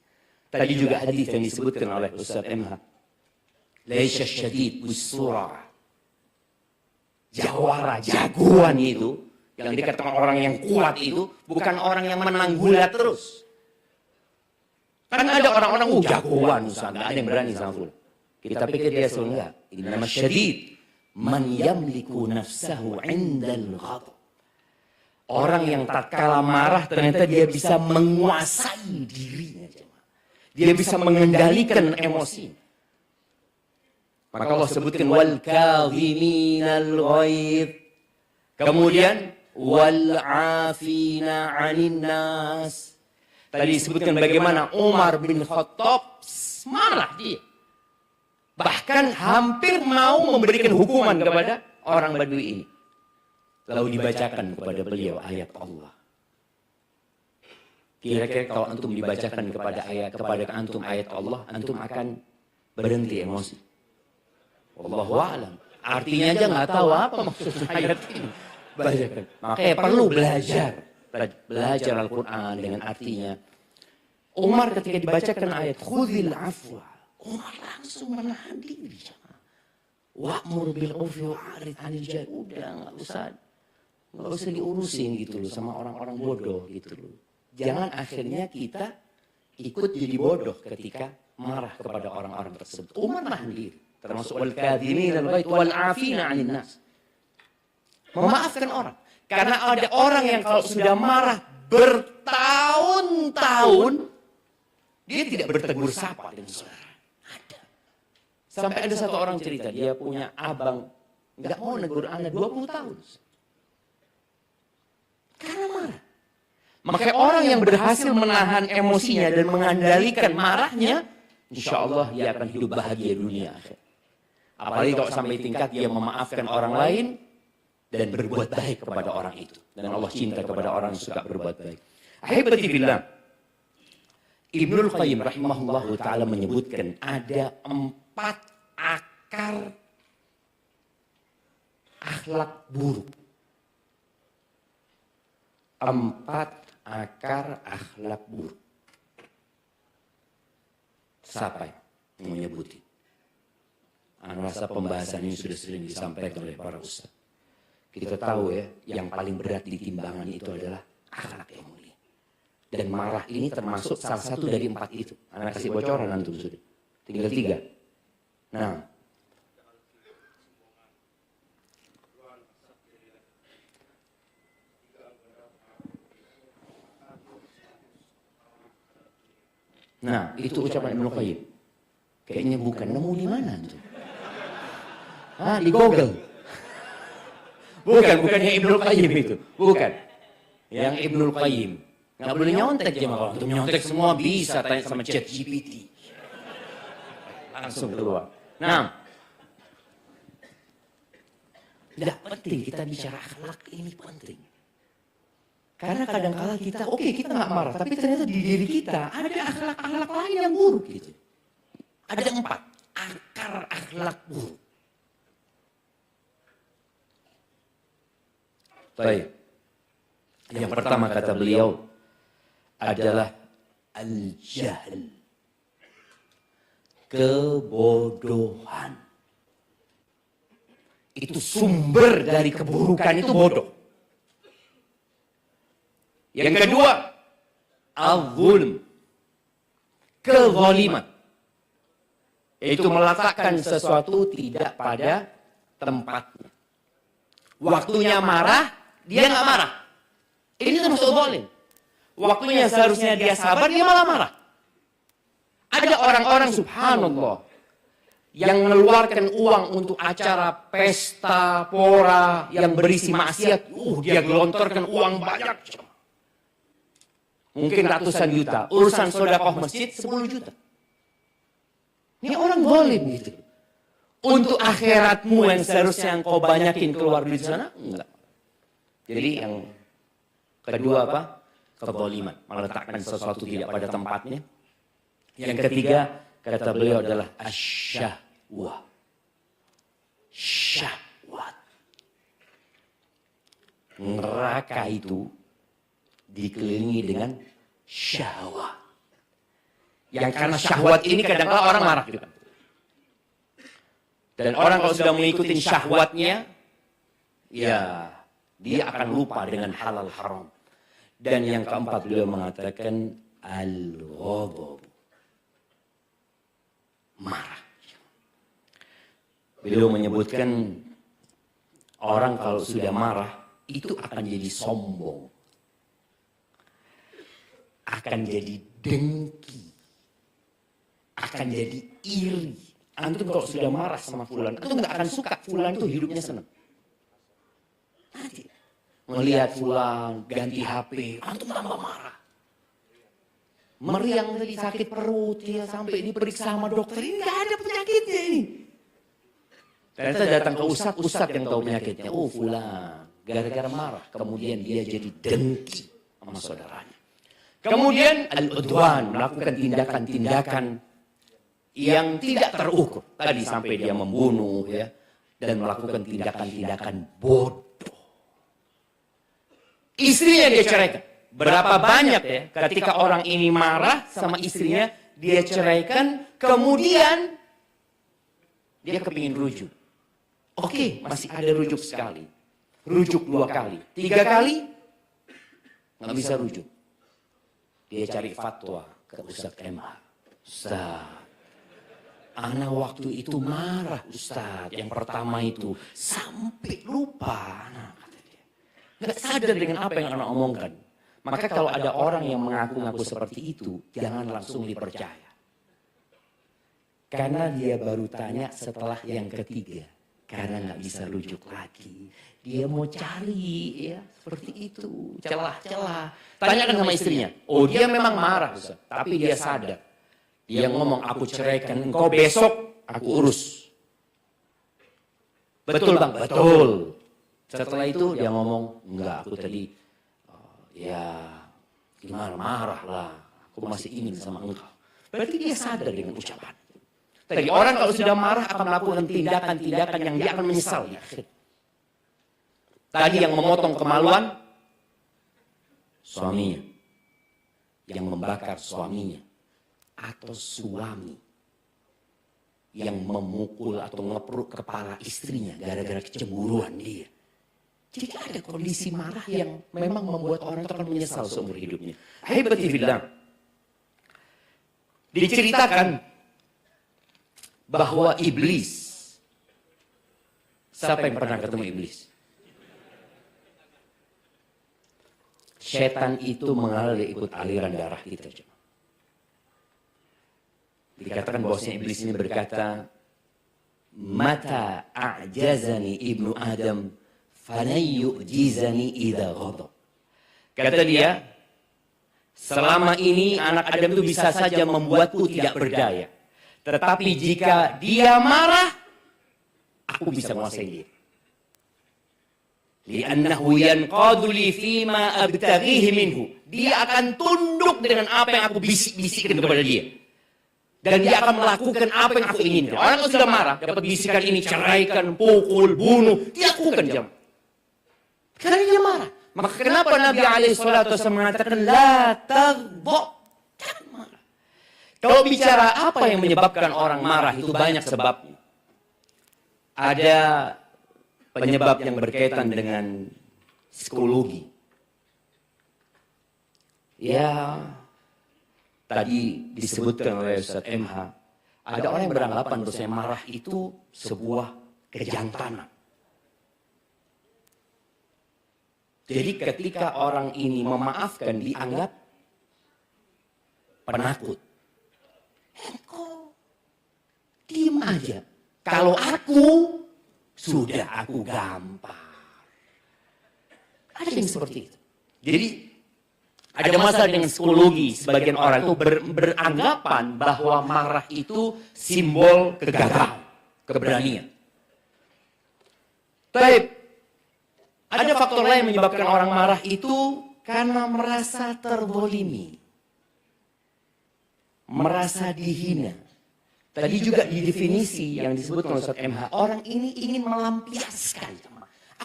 Tadi juga hadis yang disebutkan oleh Ustaz MH. Laisya syadid bisura. Jawara, jagoan itu, yang dikatakan orang yang kuat itu, bukan orang yang menang gulat terus. Kan ada orang-orang, jagoan, Ustaz, nggak ada yang berani sama fulan. Kita pikir dia selalu enggak. Innama syadid man yamliku nafsahu 'indal ghadab. Orang yang tatkala marah ternyata dia bisa menguasai dirinya. Dia bisa mengendalikan emosi. Maka Allah sebutkan wal kadhiminal ghaidh. Kemudian wal 'afina 'anil nas. Tadi disebutkan bagaimana Umar bin Khattab marah dia. Bahkan hampir mau memberikan hukuman kepada orang Badui ini. Lalu dibacakan kepada beliau ayat Allah. Kira-kira kalau antum dibacakan kepada antum ayat Allah, antum akan berhenti emosi. Wallahu a'lam. Artinya aja nggak tahu apa maksud ayat ini. Bacakan. Makanya perlu belajar Al-Quran dengan artinya. Umar ketika dibacakan ayat khudhil afwa, Umar langsung menahan diri. Wa'mur bil 'urfi wa'rid 'anil jahil. Udah nggak usah diurusin gitu loh sama orang-orang bodoh gitu loh. Jangan akhirnya kita ikut jadi bodoh ketika marah kepada orang-orang tersebut. Umar nahan diri, termasuk wal kadhimin al ghaidh wal 'afina 'anil nas. Memaafkan orang. Karena ada orang yang kalau sudah marah bertahun-tahun, dia tidak bertegur sapa dengan saudara. Ada. Sampai ada satu orang cerita, dia punya abang, nggak mau negur anak 20 tahun. Karena marah. Maka orang yang berhasil menahan emosinya dan mengendalikan marahnya, insya Allah dia akan hidup bahagia dunia akhir. Apalagi kalau sampai tingkat dia memaafkan orang lain, dan berbuat baik kepada orang itu. Dan Allah cinta kepada orang yang suka berbuat baik. Ahibati billah. Ibnul Qayyim rahimahullah ta'ala menyebutkan ada 4 akar akhlak buruk. 4 akar akhlak buruk. Siapa yang menyebutin? Saya rasa pembahasan ini sudah sering disampaikan oleh para ustaz. Kita tahu ya, yang paling berat di timbangan itu adalah akhlak yang mulia. Dan marah ini termasuk salah satu dari 4 itu. Anak kasih bocoran antum sudah. Tinggal 3. Nah, itu ucapan Ibnu Qayyim. Kayaknya bukan, nemu di mana antum? Di Google. Bukannya Ibnul Qayyim itu. Bukan. Yang Ibnul Qayyim. Nggak boleh nyontek jemaah. Untuk nyontek semua bisa tanya sama ChatGPT. Langsung keluar. Nah. Tidak penting kita bicara akhlak, ini penting. Karena kadang-kala kita, kita nggak marah. Tapi ternyata di diri kita ada akhlak-akhlak lain yang buruk gitu. Ada 4 akar akhlak buruk. Baik. Yang pertama kata beliau adalah al-jahl. Kebodohan. Itu sumber dari keburukan itu bodoh. Yang kedua, al-zulm. Kezaliman. Yaitu meletakkan sesuatu tidak pada tempatnya. Waktunya marah, dia nggak marah. Ini termasuk zalim. Waktunya seharusnya dia sabar, dia malah marah. Ada orang-orang subhanallah yang mengeluarkan uang untuk acara pesta pora yang berisi maksiat. Dia gelontorkan uang banyak. Mungkin ratusan juta. Urusan sedekah masjid 10 juta. Ini orang zalim gitu. Untuk akhiratmu yang seharusnya engkau banyakin keluar di sana, enggak. Jadi yang kedua apa? Kezaliman, meletakkan sesuatu tidak pada tempatnya. Yang ketiga, kata beliau adalah asyahwah. Syahwat. Neraka itu dikelilingi dengan syahwat. Yang karena syahwat ini kadang-kadang orang marah juga. Dan orang kalau sudah mengikuti syahwatnya, ya dia akan lupa dengan halal haram. Dan yang keempat beliau mengatakan al-ghadab. Marah. Beliau menyebutkan orang kalau sudah marah itu akan jadi sombong. Akan jadi dengki. Akan jadi iri. Antum kalau sudah marah sama fulan, antum nggak akan suka fulan itu hidupnya senang. Nanti melihat fulan ganti HP, antum tambah marah. Meriang tadi sakit perut ya sampai diperiksa sama dokter, ini nggak ada penyakitnya ini. Ternyata datang ke ustadz yang tahu penyakitnya. Oh fulan, gara-gara marah, kemudian dia jadi dengki sama saudaranya. Kemudian al-udwan, melakukan tindakan-tindakan yang tidak terukur. Tadi sampai dia membunuh ya, dan melakukan tindakan-tindakan bodoh. Istrinya dia ceraikan. Berapa banyak ya ketika orang ini marah sama istrinya, dia ceraikan, kemudian dia kepingin rujuk. Oke, masih ada rujuk sekali. Rujuk 2 kali. 3 kali, nggak bisa rujuk. Dia cari fatwa ke Ustaz MH. Ustaz, ana waktu itu marah Ustaz. Yang pertama itu sampai lupa. Nah, kata dia. Nggak sadar dengan apa yang ana omongkan. Maka kalau ada orang yang mengaku-ngaku seperti itu, jangan langsung dipercaya. Karena dia baru tanya setelah yang ketiga. Karena nggak bisa rujuk lagi. Dia mau cari ya seperti itu. Celah-celah. Tanyakan sama istrinya. Oh dia memang marah Ustaz. Tapi dia sadar. Dia ngomong aku ceraikan engkau besok aku urus. Betul bang? Betul. Setelah itu dia ngomong enggak aku tadi ya gimana marah lah. Aku masih ingin sama engkau. Berarti dia sadar dengan ucapan. Tadi orang kalau sudah marah akan melakukan tindakan-tindakan yang dia akan menyesal. Tadi yang memotong kemaluan suaminya. Yang membakar suaminya. Atau suami yang memukul atau ngeperuk kepala istrinya gara-gara kecemburuan dia. Jadi ada kondisi marah yang memang membuat orang itu akan menyesal seumur hidupnya. Ahibati fillah. Diceritakan bahwa iblis, siapa yang pernah ketemu iblis? Setan itu mengalir ikut aliran darah kita. Dikatakan bahwasanya iblis ini berkata, mata a'jazani ibnu Adam, falan yu'jizani idza ghadab. Kata dia, selama ini anak Adam itu bisa saja membuatku tidak berdaya. Tetapi jika dia marah, aku bisa menguasai dia. Li'annahu yanqadu li fima abtaghihi minhu. Dia akan tunduk dengan apa yang aku bisik-bisikkan kepada dia. Dan dia akan melakukan apa yang aku inginkan. Orang kalau sudah marah, dapat bisikan ini, ceraikan, pukul, bunuh, dia lakukan jam. Karena dia marah. Maka kenapa Nabi SAW mengatakan, la taghdab. Jangan marah. Kalau bicara apa yang menyebabkan orang marah, itu banyak sebabnya. Ada penyebab yang berkaitan dengan psikologi. Ya, tadi disebutkan oleh Ustaz MH, Ada orang yang beranggapan bahwasanya marah itu sebuah kejantanan. Jadi ketika orang ini memaafkan dianggap penakut. Engkau diem aja. Kalau aku sudah aku gampar. Ada yang seperti itu. Jadi ada masalah dengan psikologi. Sebagian orang itu beranggapan bahwa marah itu simbol kegagalan, keberanian. Tapi ada faktor lain yang menyebabkan orang marah itu karena merasa terzalimi, merasa dihina. Tadi juga di definisi yang disebut oleh Ustaz MH, orang ini ingin melampiaskan.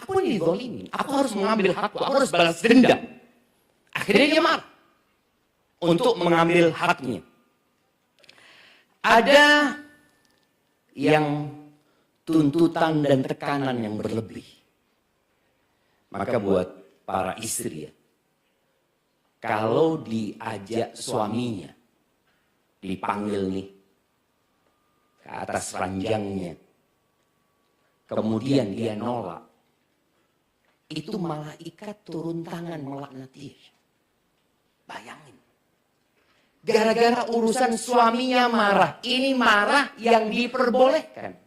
Aku ini dizalimi, aku harus mengambil hakku, aku harus balas dendam. Akhirnya dia marah untuk mengambil haknya. Ada yang tuntutan dan tekanan yang berlebih. Maka buat para istri ya, kalau diajak suaminya, dipanggil nih ke atas ranjangnya, kemudian dia nolak, itu malaikat turun tangan melaknat dia. Bayangin. Gara-gara urusan suaminya marah, ini marah yang diperbolehkan.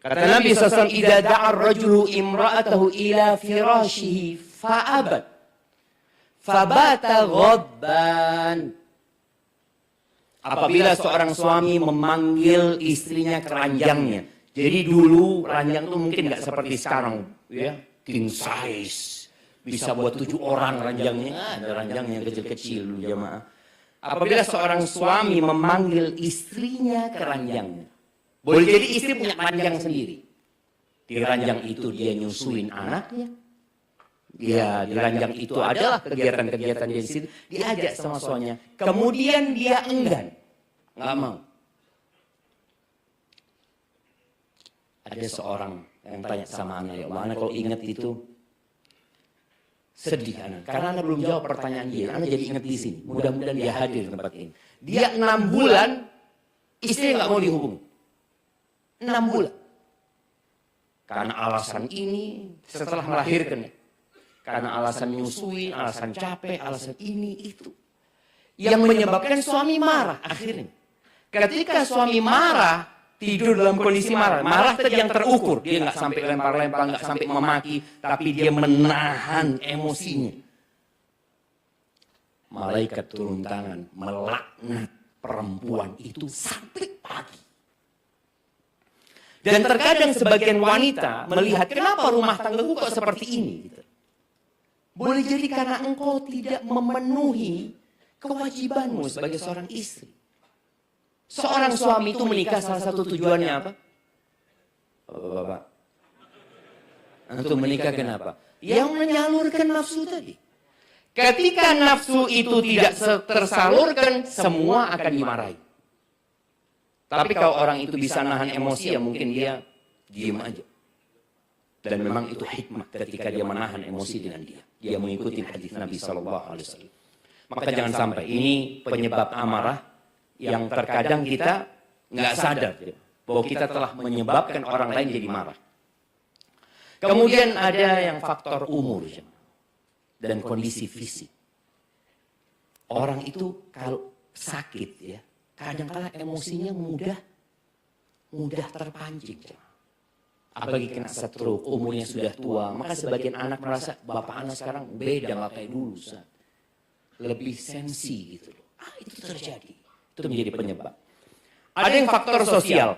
Kata Nabi SAW, "Idza da'a ar-rajulu imra'atahu ila firashihi fa'abat, fabata ghadban." Apabila seorang suami memanggil istrinya ke ranjangnya. Jadi dulu ranjang itu mungkin nggak seperti sekarang, ya, king size. Bisa buat 7 orang ranjangnya. Ada ranjang yang kecil-kecil dulu jamaah. Apabila seorang suami memanggil istrinya ke ranjangnya. Boleh jadi istri punya ranjang sendiri. Di ranjang itu dia nyusuin anaknya. Dia di ranjang itu adalah kegiatan-kegiatan dia di situ. Diajak sama suaminya. Kemudian dia enggan. Nggak mau. Ada seorang yang tanya sama anak, ya Allah, anak kalau ingat itu sedih anak. Karena anak belum jawab pertanyaan dia. Anak jadi ingat di sini. Mudah-mudahan dia hadir di tempat ini. Dia 6 bulan, istri nggak mau dihubungi. 6 bulan. Karena alasan ini setelah melahirkan. Karena alasan nyusui, alasan capek, alasan ini itu. Yang menyebabkan suami marah akhirnya. Ketika suami marah, tidur dalam kondisi marah. Marah tadi yang terukur. Dia nggak sampai lempar-lempar, nggak sampai memaki. Tapi dia menahan emosinya. Malaikat turun tangan melaknat perempuan itu sampai pagi. Dan terkadang sebagian wanita melihat kenapa rumah tanggaku kok seperti ini. Gitu. Boleh jadi karena engkau tidak memenuhi kewajibanmu sebagai seorang istri. Seorang suami itu menikah salah satu tujuannya apa? Bapak-bapak. Untuk menikah kenapa? Yang menyalurkan nafsu tadi. Ketika nafsu itu tidak tersalurkan, semua akan dimarahi. Tapi kalau orang itu bisa nahan emosi, ya mungkin dia diem aja. Dan memang itu hikmah ketika dia menahan emosi dengan dia. Dia mengikuti hadis Nabi SAW. Maka jangan sampai ini penyebab amarah yang terkadang kita nggak sadar bahwa kita telah menyebabkan orang lain jadi marah. Kemudian ada yang faktor umur dan kondisi fisik. Orang itu kalau sakit ya, kadang-kadang emosinya mudah terpancing. Apalagi kena stroke, umurnya sudah tua. Maka sebagian anak merasa, bapak anak sekarang beda nggak kayak dulu. Lebih sensi gitu. Itu terjadi. Itu menjadi penyebab. Ada yang faktor sosial.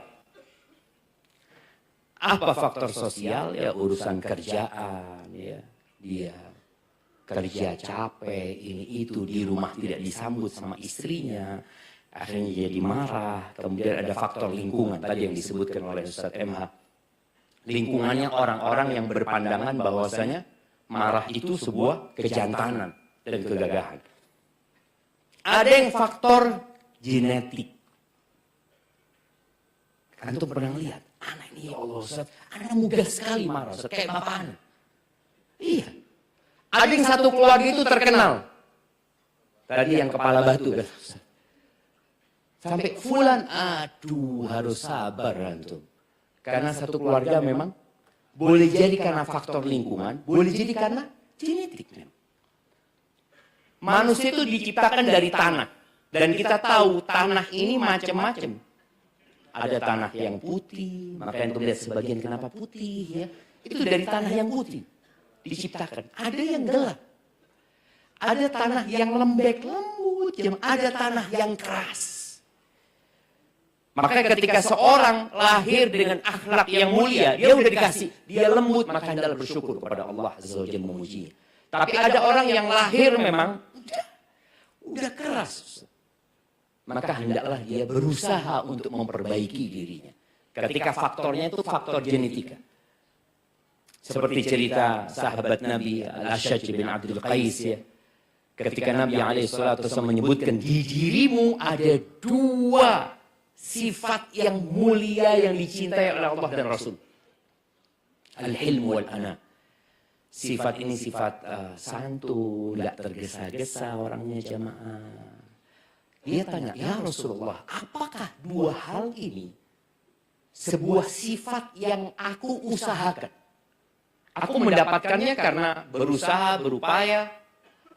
Apa faktor sosial? Ya urusan kerjaan. Ya. Dia kerja capek, ini itu. Di rumah tidak disambut sama istrinya. Akhirnya jadi marah. Kemudian ada faktor lingkungan. Tadi yang disebutkan oleh Ustaz MH. Lingkungannya orang-orang yang berpandangan bahwasanya marah itu sebuah kejantanan dan kegagahan. Ada yang faktor genetik. Antum pernah lihat, anak ini ya Allah Ustaz, anak mudah sekali marah, Ustaz, kayak bapak anak. Iya. Ada yang satu keluarga itu terkenal. Tadi yang kepala batu kan. Sampai fulan, aduh harus sabar antum. Karena satu keluarga memang boleh jadi karena faktor lingkungan, boleh jadi karena genetik. Manusia itu diciptakan dari tanah. Dan kita tahu tanah ini macam-macam. Ada tanah yang putih, maka antum lihat sebagian kenapa putih ya. Itu dari tanah yang putih diciptakan. Ada yang gelap. Ada tanah yang lembek, lembut, ada tanah yang keras. Maka ketika seorang lahir dengan akhlak yang mulia, dia udah dikasih, dia lembut, maka hendaklah bersyukur kepada Allah Azza wa Jalla memujinya. Tapi ada orang yang lahir memang udah keras. Maka hendaklah dia berusaha untuk memperbaiki dirinya. Ketika faktornya itu faktor genetika. Seperti cerita sahabat Nabi Al-Ashaj bin Abdul Qais ya. Ketika Nabi SAW menyebutkan di dirimu ada 2 sifat yang mulia yang dicintai oleh Allah dan Rasul. Al-hilm wal-ana. Sifat ini sifat santun, tidak tergesa-gesa orangnya jamaah. Dia tanya, ya Rasulullah, apakah 2 hal ini sebuah sifat yang aku usahakan? Aku mendapatkannya karena berusaha, berupaya,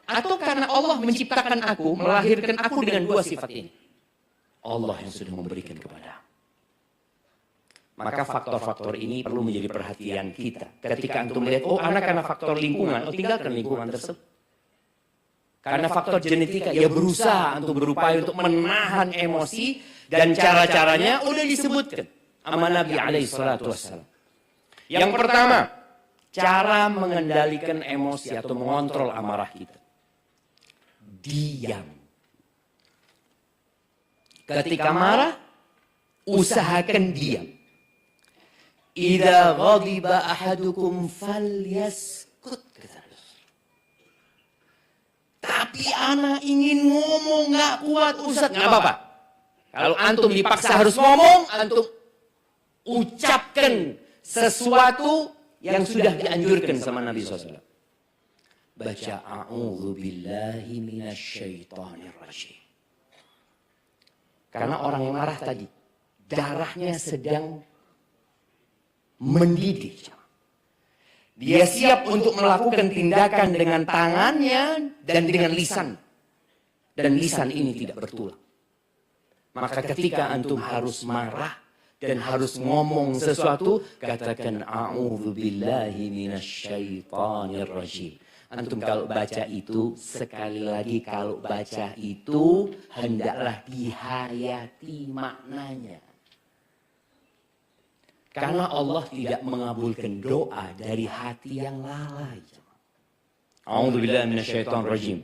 atau karena Allah menciptakan aku, melahirkan aku dengan 2 sifat ini? Allah yang sudah memberikan kepada. Maka faktor-faktor ini perlu menjadi perhatian kita. Ketika antum melihat, oh anak karena faktor lingkungan, tinggalkan lingkungan tersebut. Karena faktor genetika, ya berusaha untuk berupaya untuk menahan emosi dan cara-caranya udah disebutkan sama Nabi SAW. Yang pertama, cara mengendalikan emosi atau mengontrol amarah kita. Diam. Ketika marah, usahakan diam. Idza ghadiba ahadukum falyaskut. Tapi anak ingin ngomong nggak kuat Ustaz, nggak apa-apa. Kalau antum dipaksa harus ngomong, antum ucapkan sesuatu yang sudah dianjurkan sama Nabi SAW. Baca a'udzu billahi minasyaitonir rajim. Karena orang yang marah tadi, darahnya sedang mendidih. Dia siap untuk melakukan tindakan dengan tangannya dan dengan lisan. Dan lisan ini tidak bertulang. Maka ketika antum harus marah dan harus ngomong sesuatu, katakan a'udzu billahi minasyaitonir rajim. Antum kalau baca itu, sekali lagi kalau baca itu, hendaklah dihayati maknanya. Karena Allah tidak mengabulkan doa dari hati yang lalai. A'udzubillahi minasyaitonir rajim.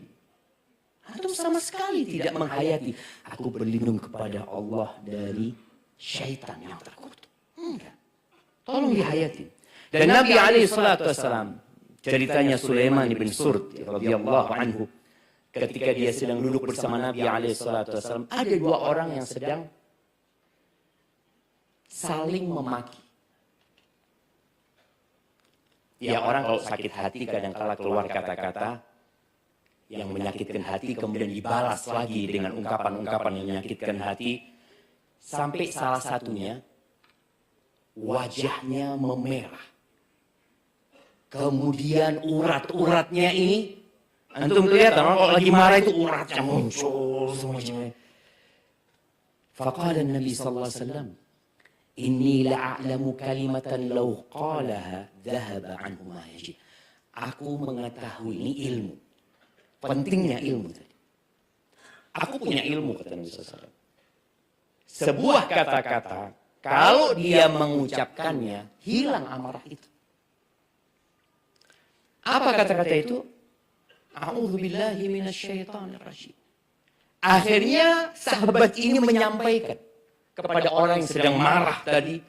Antum sama sekali tidak menghayati. Aku berlindung kepada Allah dari syaitan yang terkutuk. Enggak. Tolong dihayati. Dan Nabi SAW, ceritanya Sulaiman bin Surd radhiyallahu anhu, ketika dia sedang duduk bersama Nabi SAW, ada 2 orang yang sedang saling memaki. Ya orang kalau sakit hati kadang-kala keluar kata-kata yang menyakitkan hati kemudian dibalas lagi dengan ungkapan-ungkapan yang menyakitkan hati. Sampai salah satunya wajahnya memerah. Kemudian urat-uratnya ini, antum lihat kalau lagi marah itu uratnya muncul semuanya. Faqala Nabi sallallahu alaihi wasallam, inni la'alamu kalimatan law qalaha dhahaba anhu ma yajid. Aku mengetahui, ini ilmu. Pentingnya ilmu tadi. Aku punya ilmu, kata Nabi SAW. Sebuah kata-kata, kalau dia mengucapkannya, hilang amarah itu. Apa kata-kata itu? A'udzubillahi minasyaitonir rajim. Akhirnya sahabat ini menyampaikan kepada orang yang sedang marah tadi,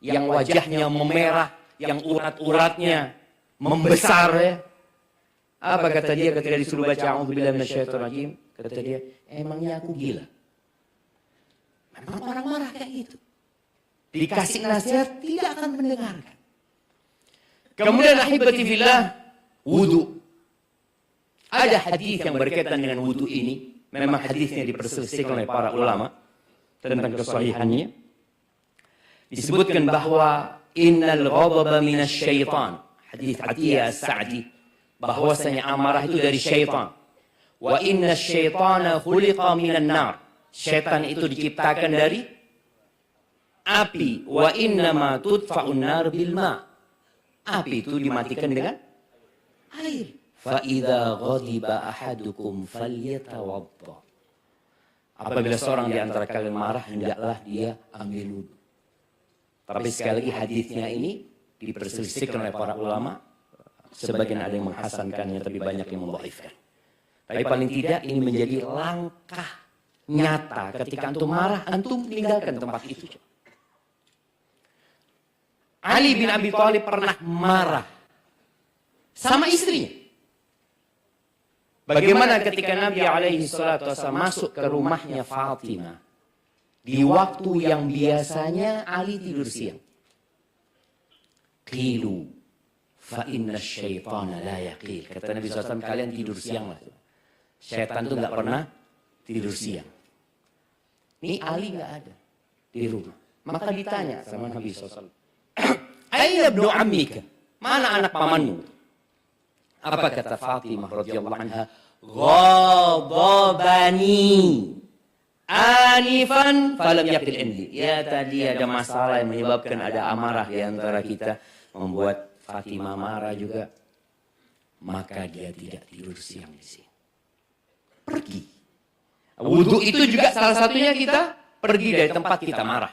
yang wajahnya memerah, yang urat-uratnya membesar ya. Apa kata dia ketika disuruh baca a'udzubillahi minasyaitonir rajim? Kata dia, emangnya aku gila? Memang orang marah kayak gitu. Dikasih nasihat tidak akan mendengarkan. Kemudian ahibati fillah, wudu. Ada hadis yang berkaitan dengan wudu ini. Memang hadisnya diperselisihkan oleh para ulama. tentang kesahihannya. Disebutkan bahwa innal ghadaba minasy syaitan. Hadis Atiyah As-Sa'di, bahwasanya amarah itu dari syaitan. Wa inna syaitana khuliqa minan nar. Syaitan itu diciptakan dari api. Wa innama tudfa'un nar bil ma. Api itu dimatikan dengan air. Fa idza ghadiba ahadukum falyatawadda. Apabila seorang di antara kalian marah, hendaklah dia ambil wudu. Tapi sekali lagi hadisnya ini diperselisihkan oleh para ulama. Sebagian ada yang menghasankannya, tapi banyak yang mendhaifkan. Tapi paling tidak ini menjadi langkah nyata ketika antum marah, antum meninggalkan tempat itu. Ali bin Abi Thalib pernah marah sama istrinya. Bagaimana ketika Nabi alaihi salatu wasallam masuk ke rumahnya Fatimah di waktu yang biasanya Ali tidur siang. Qilu fa inna syaitana la yaqil. Kata Nabi SAW, kalian tidur siang lah. Syaitan itu nggak pernah tidur siang. Ini Ali nggak ada di rumah. Maka ditanya sama Nabi SAW, Aina ibnu ammika? Mana anak pamanmu? Apa kata Fatimah radhiyallahu anha? Ghadabani anifan falam yaqil indi. Ya, tadi ada masalah yang menyebabkan ada amarah di antara kita, membuat Fatimah marah juga. Maka dia tidak tidur siang di sini. Pergi. Wudu itu juga salah satunya kita pergi dari tempat kita marah.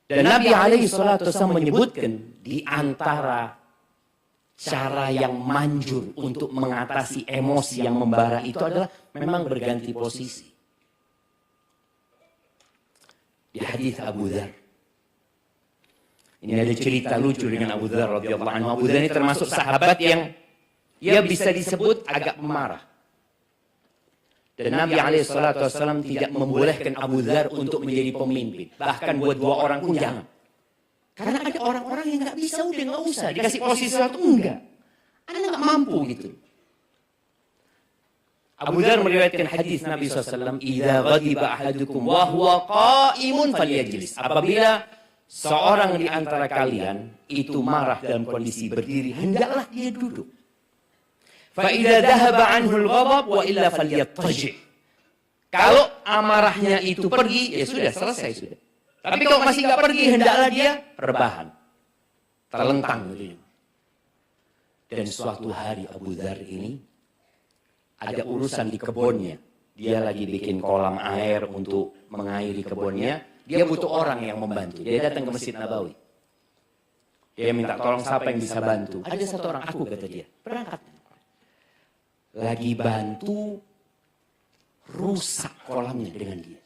Dan Nabi alaihi salatu wasallam menyebutkan di antara cara yang manjur untuk mengatasi emosi yang membara itu adalah memang berganti posisi. Di hadis Abu Dzar. Ini ada cerita lucu dengan Abu Dzar radhiyallahu anhu. Abu Dzar ini termasuk sahabat yang dia bisa disebut agak pemarah. Dan Nabi SAW tidak membolehkan Abu Dzar untuk menjadi pemimpin. Bahkan buat 2 orang pun jangan. Karena ada orang-orang yang nggak bisa, udah nggak usah. Dikasih posisi sesuatu, enggak. Anda nggak mampu gitu. Abu Dzar meriwayatkan hadis Nabi SAW, "Idza ghadiba ahadukum wa huwa qa'imun falyajlis." Apabila seorang di antara kalian itu marah dalam kondisi berdiri, hendaklah dia duduk. Fa idza dhahaba anhu al-ghadab wa illa falyattaji'. Kalau amarahnya itu pergi, ya sudah selesai sudah. Tapi kalau masih nggak pergi, hendaklah dia rebahan, terlentang gitu. Dan suatu hari Abu Dzar ini ada urusan di kebunnya. Dia lagi bikin kolam air untuk mengairi kebunnya. Dia butuh orang yang membantu. Dia datang ke Masjid Nabawi. Dia minta tolong siapa yang bisa bantu. Ada satu orang, aku kata dia. Berangkat. Lagi bantu rusak kolamnya dengan dia.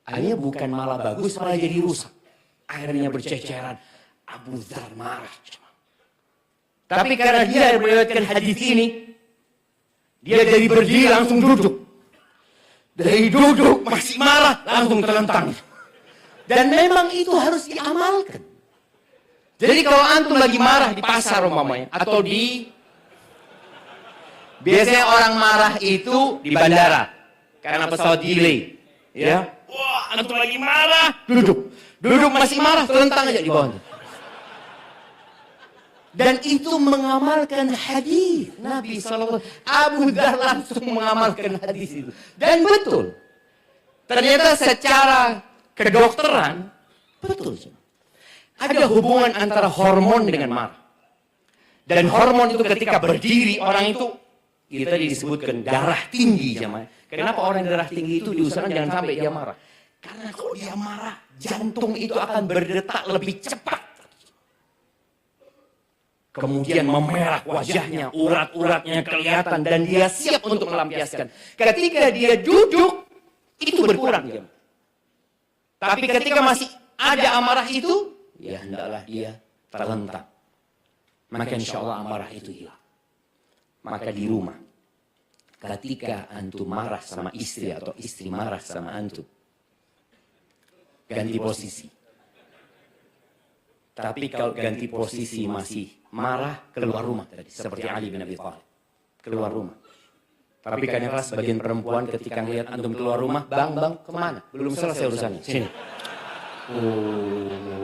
Akhirnya bukan malah bagus, malah jadi rusak. Airnya berceceran. Abu Dzar marah. Tapi karena dia meriwayatkan hadis ini, dia jadi berdiri langsung duduk. Dari duduk masih marah, langsung terlentang. Dan memang itu harus diamalkan. Jadi kalau antum lagi marah di pasar umpamanya, atau biasanya orang marah itu di bandara karena pesawat delay, ya. Wah, antum lagi marah, duduk masih marah, terlentang aja di bawahnya. Dan itu mengamalkan hadis Nabi SAW. Abu Dzar langsung mengamalkan hadis itu. Dan betul. Ternyata secara kedokteran, betul. Ada hubungan antara hormon dengan marah. Dan hormon itu ketika berdiri, orang itu, kita disebutkan darah tinggi. Kenapa orang darah tinggi itu diusahakan jangan sampai dia marah? Karena kalau dia marah, jantung itu akan berdetak lebih cepat. Kemudian memerah wajahnya, urat-uratnya kelihatan, dan dia siap untuk melampiaskan. Ketika dia duduk, itu berkurang. Tapi ketika masih ada amarah itu, ya hendaklah dia terlentang. Maka insya Allah amarah itu hilang. Maka di rumah, ketika antum marah sama istri atau istri marah sama antum, ganti posisi. Tapi kalau ganti posisi masih marah, keluar rumah tadi. Seperti Ali bin Abi Thalib. Keluar rumah. Tapi kadang-kadang sebagian perempuan ketika ngelihat antum keluar rumah, bang, kemana? Belum selesai urusannya. Sini.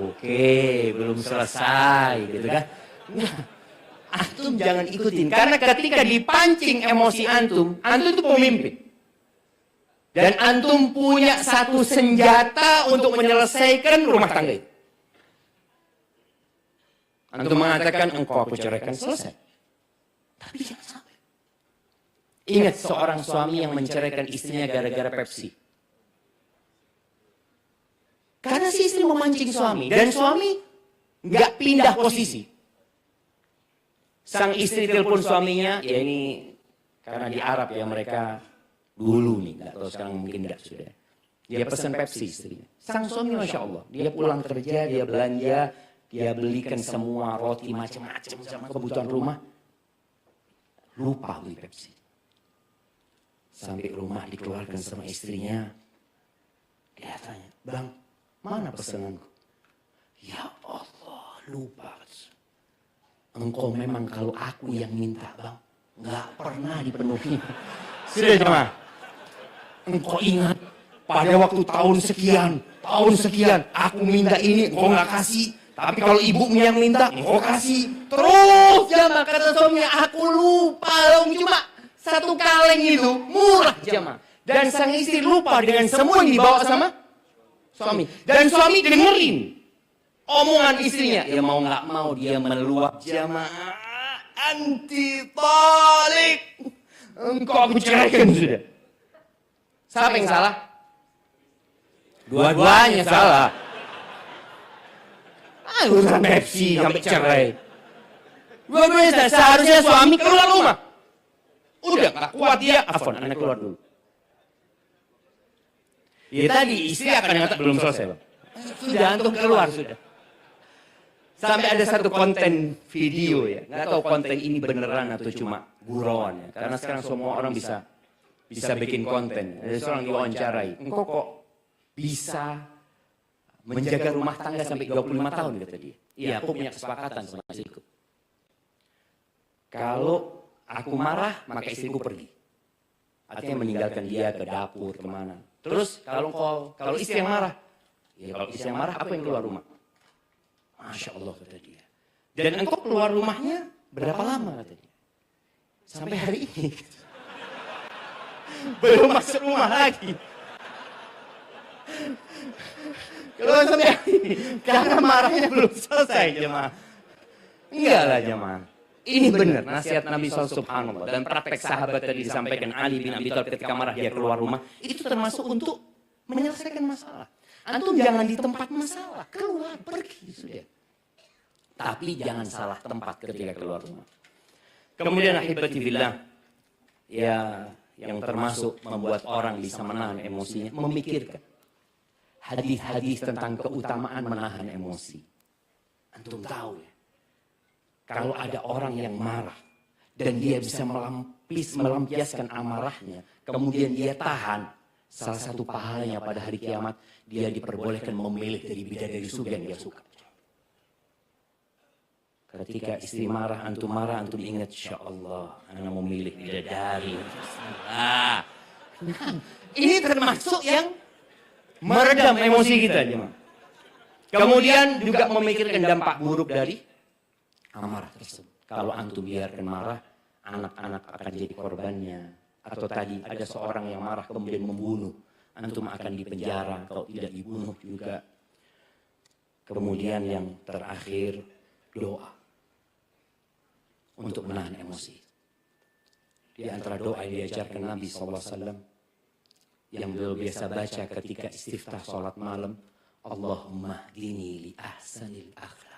Oke, belum selesai, gitu kan? Nah, antum jangan ikutin. Karena ketika dipancing emosi antum itu pemimpin. Dan antum punya satu senjata untuk menyelesaikan rumah tangga itu. Antum mengatakan, engkau aku ceraikan, selesai. Tapi jangan sampai. Ingat seorang suami yang menceraikan istrinya gara-gara Pepsi. Karena si istri memancing suami. Dan suami nggak pindah posisi. Sang istri telepon suaminya, ya ini karena di Arab ya mereka dulu nih. Nggak tahu sekarang mungkin nggak sudah. Dia pesan Pepsi istrinya. Sang suami Masya Allah. Dia pulang kerja, dia belanja, dia belikan semua roti macam-macam sama kebutuhan rumah. Lupa beli Pepsi. Sampai rumah dikeluarkan sama istrinya. Dia tanya, bang, mana pesananku? Ya Allah, lupa. Engkau memang kalau aku yang minta, bang, nggak pernah dipenuhi. Sudah jemaah. Engkau ingat pada waktu tahun sekian, aku minta ini, engkau nggak kasih. Tapi kalau ibumu yang minta, engkau kasih. Terus jemaah kata suaminya, aku lupa dong, cuma satu kaleng itu murah jemaah. Dan sang istri lupa dengan semua yang dibawa sama suami. Dan suami dengerin omongan istrinya. Ya mau nggak mau dia meluap jemaah. Anti talik. Engkau aku ceraikan sudah. Siapa yang salah? Dua-duanya salah. Urusan Pepsi sampai cerai. Dua-duanya salah. Seharusnya suami keluar rumah. Udah gak kuat dia, afwan, anak keluar dulu. Ya tadi istri akan mengatakan belum selesai bang. Sudah antum keluar sudah. Sampai ada satu konten video ya, nggak tahu konten ini beneran atau cuma gurauan ya. Karena sekarang semua orang bisa bikin konten. Ada seorang diwawancarai, engkau kok bisa menjaga rumah tangga sampai 25 tahun kata dia. Iya, aku punya kesepakatan sama istriku. Kalau aku marah, maka istriku pergi. Artinya meninggalkan dia ke dapur, kemana. Terus kalau istri yang marah, ya kalau istri yang marah, aku yang keluar rumah. Masya Allah kata dia. Dan engkau keluar rumahnya berapa lama kata dia? Sampai hari ini. Belum masuk rumah lagi. Keluar sampai hari ini. Karena marahnya belum selesai jemaah. Enggak lah jemaah. Ini benar nasihat Nabi SAW dan praktek sahabat tadi disampaikan Ali bin Abi Thalib ketika marah dia keluar rumah. Itu termasuk untuk menyelesaikan masalah. Antum jangan di tempat masalah, keluar, pergi sudah. Tapi jangan salah tempat ketika keluar rumah. Kemudian ahibati billah, ya yang termasuk membuat orang bisa menahan emosinya, memikirkan hadis-hadis tentang keutamaan menahan emosi. Antum tahu ya. Kalau ada orang yang marah dan dia bisa melampiaskan amarahnya, kemudian dia tahan, salah satu pahalanya pada hari kiamat, dia diperbolehkan memilih dari bidadari surga yang dia suka. Ketika istri marah, antum ingat, Insya Allah, anak memilih bidadari. Nah, ini termasuk yang meredam emosi kita. Kemudian juga memikirkan dampak buruk dari amarah tersebut. Kalau antum biarkan marah, anak-anak akan jadi korbannya. Atau tadi ada seorang yang marah kemudian membunuh, antum akan dipenjara kalau tidak dibunuh juga. Kemudian yang terakhir, doa untuk menahan emosi. Di antara doa yang diajarkan Nabi SAW yang beliau biasa baca ketika istiftah sholat malam, Allahumma hdini li ahsanil akhlaq.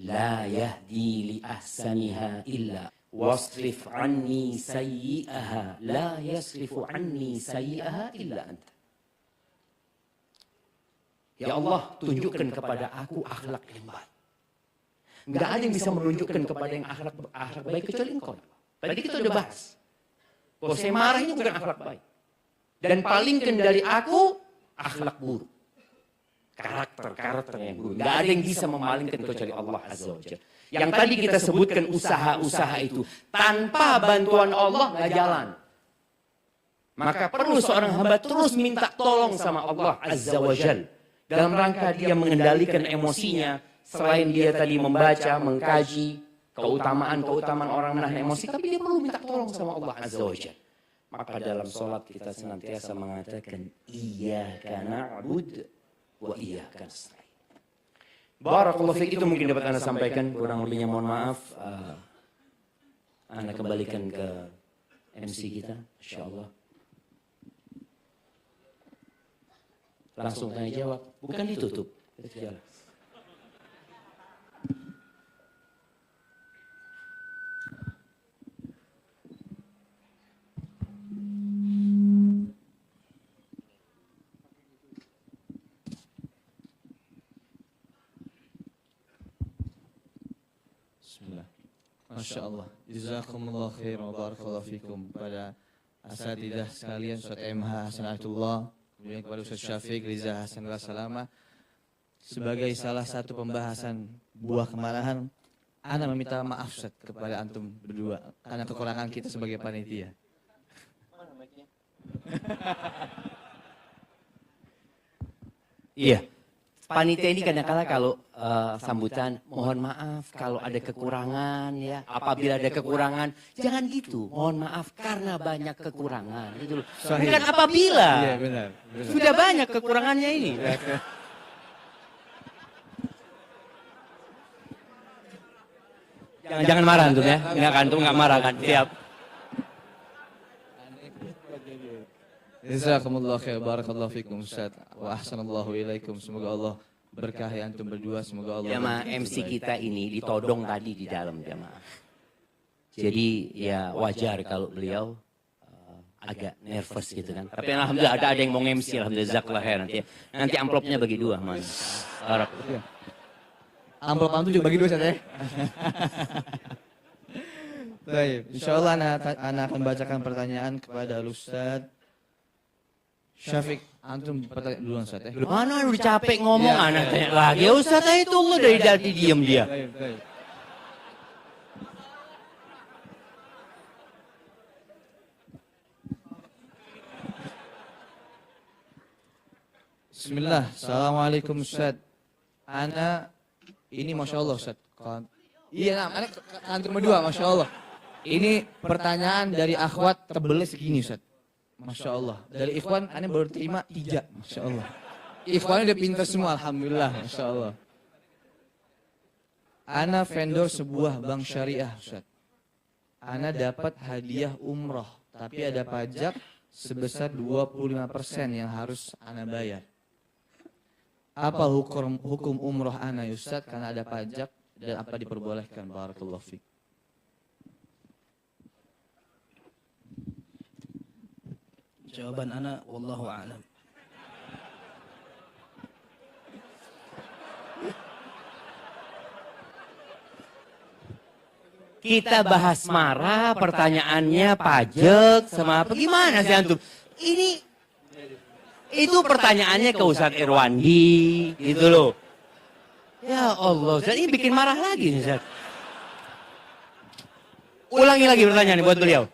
La yahdi li ahsaniha illa wasrif anni sayyi'aha la yasrifu anni sayyi'aha illa anta. Ya Allah, tunjukkan kepada aku akhlak yang baik. Enggak ada yang bisa menunjukkan kepada yang akhlak baik kecuali Engkau. Tadi kita udah bahas bahwa saya marah ini bukan akhlak baik. Dan palingkan dari aku akhlak buruk. Karakter yang buruk. Gak ada yang bisa memalingkan kecuali Allah Azza wa Jalla. Yang tadi kita sebutkan usaha-usaha itu. Tanpa bantuan Allah nggak jalan. Maka perlu seorang hamba terus minta tolong sama Allah Azza wa Jal. Dalam rangka dia mengendalikan emosinya. Selain dia tadi membaca, mengkaji keutamaan orang menahan emosi. Tapi dia perlu minta tolong sama Allah Azza wa Jal. Maka dalam sholat kita senantiasa mengatakan Iyyaka na'budu wa iyyaka nasta'in. Barakallahu fiik, itu mungkin dapat Anda sampaikan. Kurang lebihnya mohon maaf. Anda kembalikan ke MC kita, insyaallah. Langsung tanya jawab, bukan ditutup. Kita jalan. Bismillah. Masya Allah. Jazakumullah khair wa barakallahu fikum kepada asatidah sekalian, Ustaz MH Hasanatullah, kemudian kepada Ustaz Syafiq Riza Hasan Salama. Sebagai salah satu pembahasan buah kemarahan, ana meminta maaf Ustaz kepada antum berdua karena kekurangan kita sebagai panitia. Iya. Panitia ini kadang-kadang kalau sambutan, mohon maaf kalau ada kekurangan ya. Apabila ada kekurangan, jangan gitu. Mohon maaf karena banyak kekurangan. Gitu loh. Bukan apabila. Iya benar. Sudah banyak kekurangannya ini. Jangan marah antum ya. Enggak kan, antum enggak marah kan. Siap. Jazakumullah khair barakallahu fikum Ustaz wa ahsanallahu ilaikum. Semoga Allah berkahi antum berdua, semoga Allah. Jamaah MC kita ini ditodong tadi di dalam jamaah. Jadi ya wajar kalau beliau agak nervous gitu kan. Tapi alhamdulillah ada yang mau MC, alhamdulillah jazakallah khair nanti. Nanti amplopnya bagi dua, Mas. Harap. Amplop antum juga bagi dua Ustaz ya. Baik, insyaallah ana akan bacakan pertanyaan kepada Ustaz Syafiq. Antum pertanyaan duluan Ustaz ya. Mana udah capek ngomong anak tanya lagi. Ya Ustaz itu Allah dari tadi diam dia. Baik. Bismillah. Assalamualaikum Ustaz. Ana ini Masya Allah Ustaz. Iya, ana antum berdua Masya Allah. Ini pertanyaan dari akhwat tebelnya segini Ustaz. Masya Allah. Dari ikhwan, ana baru terima 3. Masya Allah. Ikhwannya udah pintar semua, alhamdulillah. Masya Allah. Ana vendor sebuah bank syariah, Ustaz. Ana dapat hadiah umroh, tapi ada pajak sebesar 25% yang harus ana bayar. Apa hukum umroh ana, Ustaz? Karena ada pajak dan apa diperbolehkan? Barakallahu fiik. Jawaban ana wallahu a'lam. Kita bahas marah, pertanyaannya pajak sama apa gimana sih antum? Itu pertanyaannya ke Ustaz Irwandi gitu loh. Ya Allah, Ustaz ini bikin marah lagi nih Ustaz. Ulangi lagi pertanyaan buat beliau.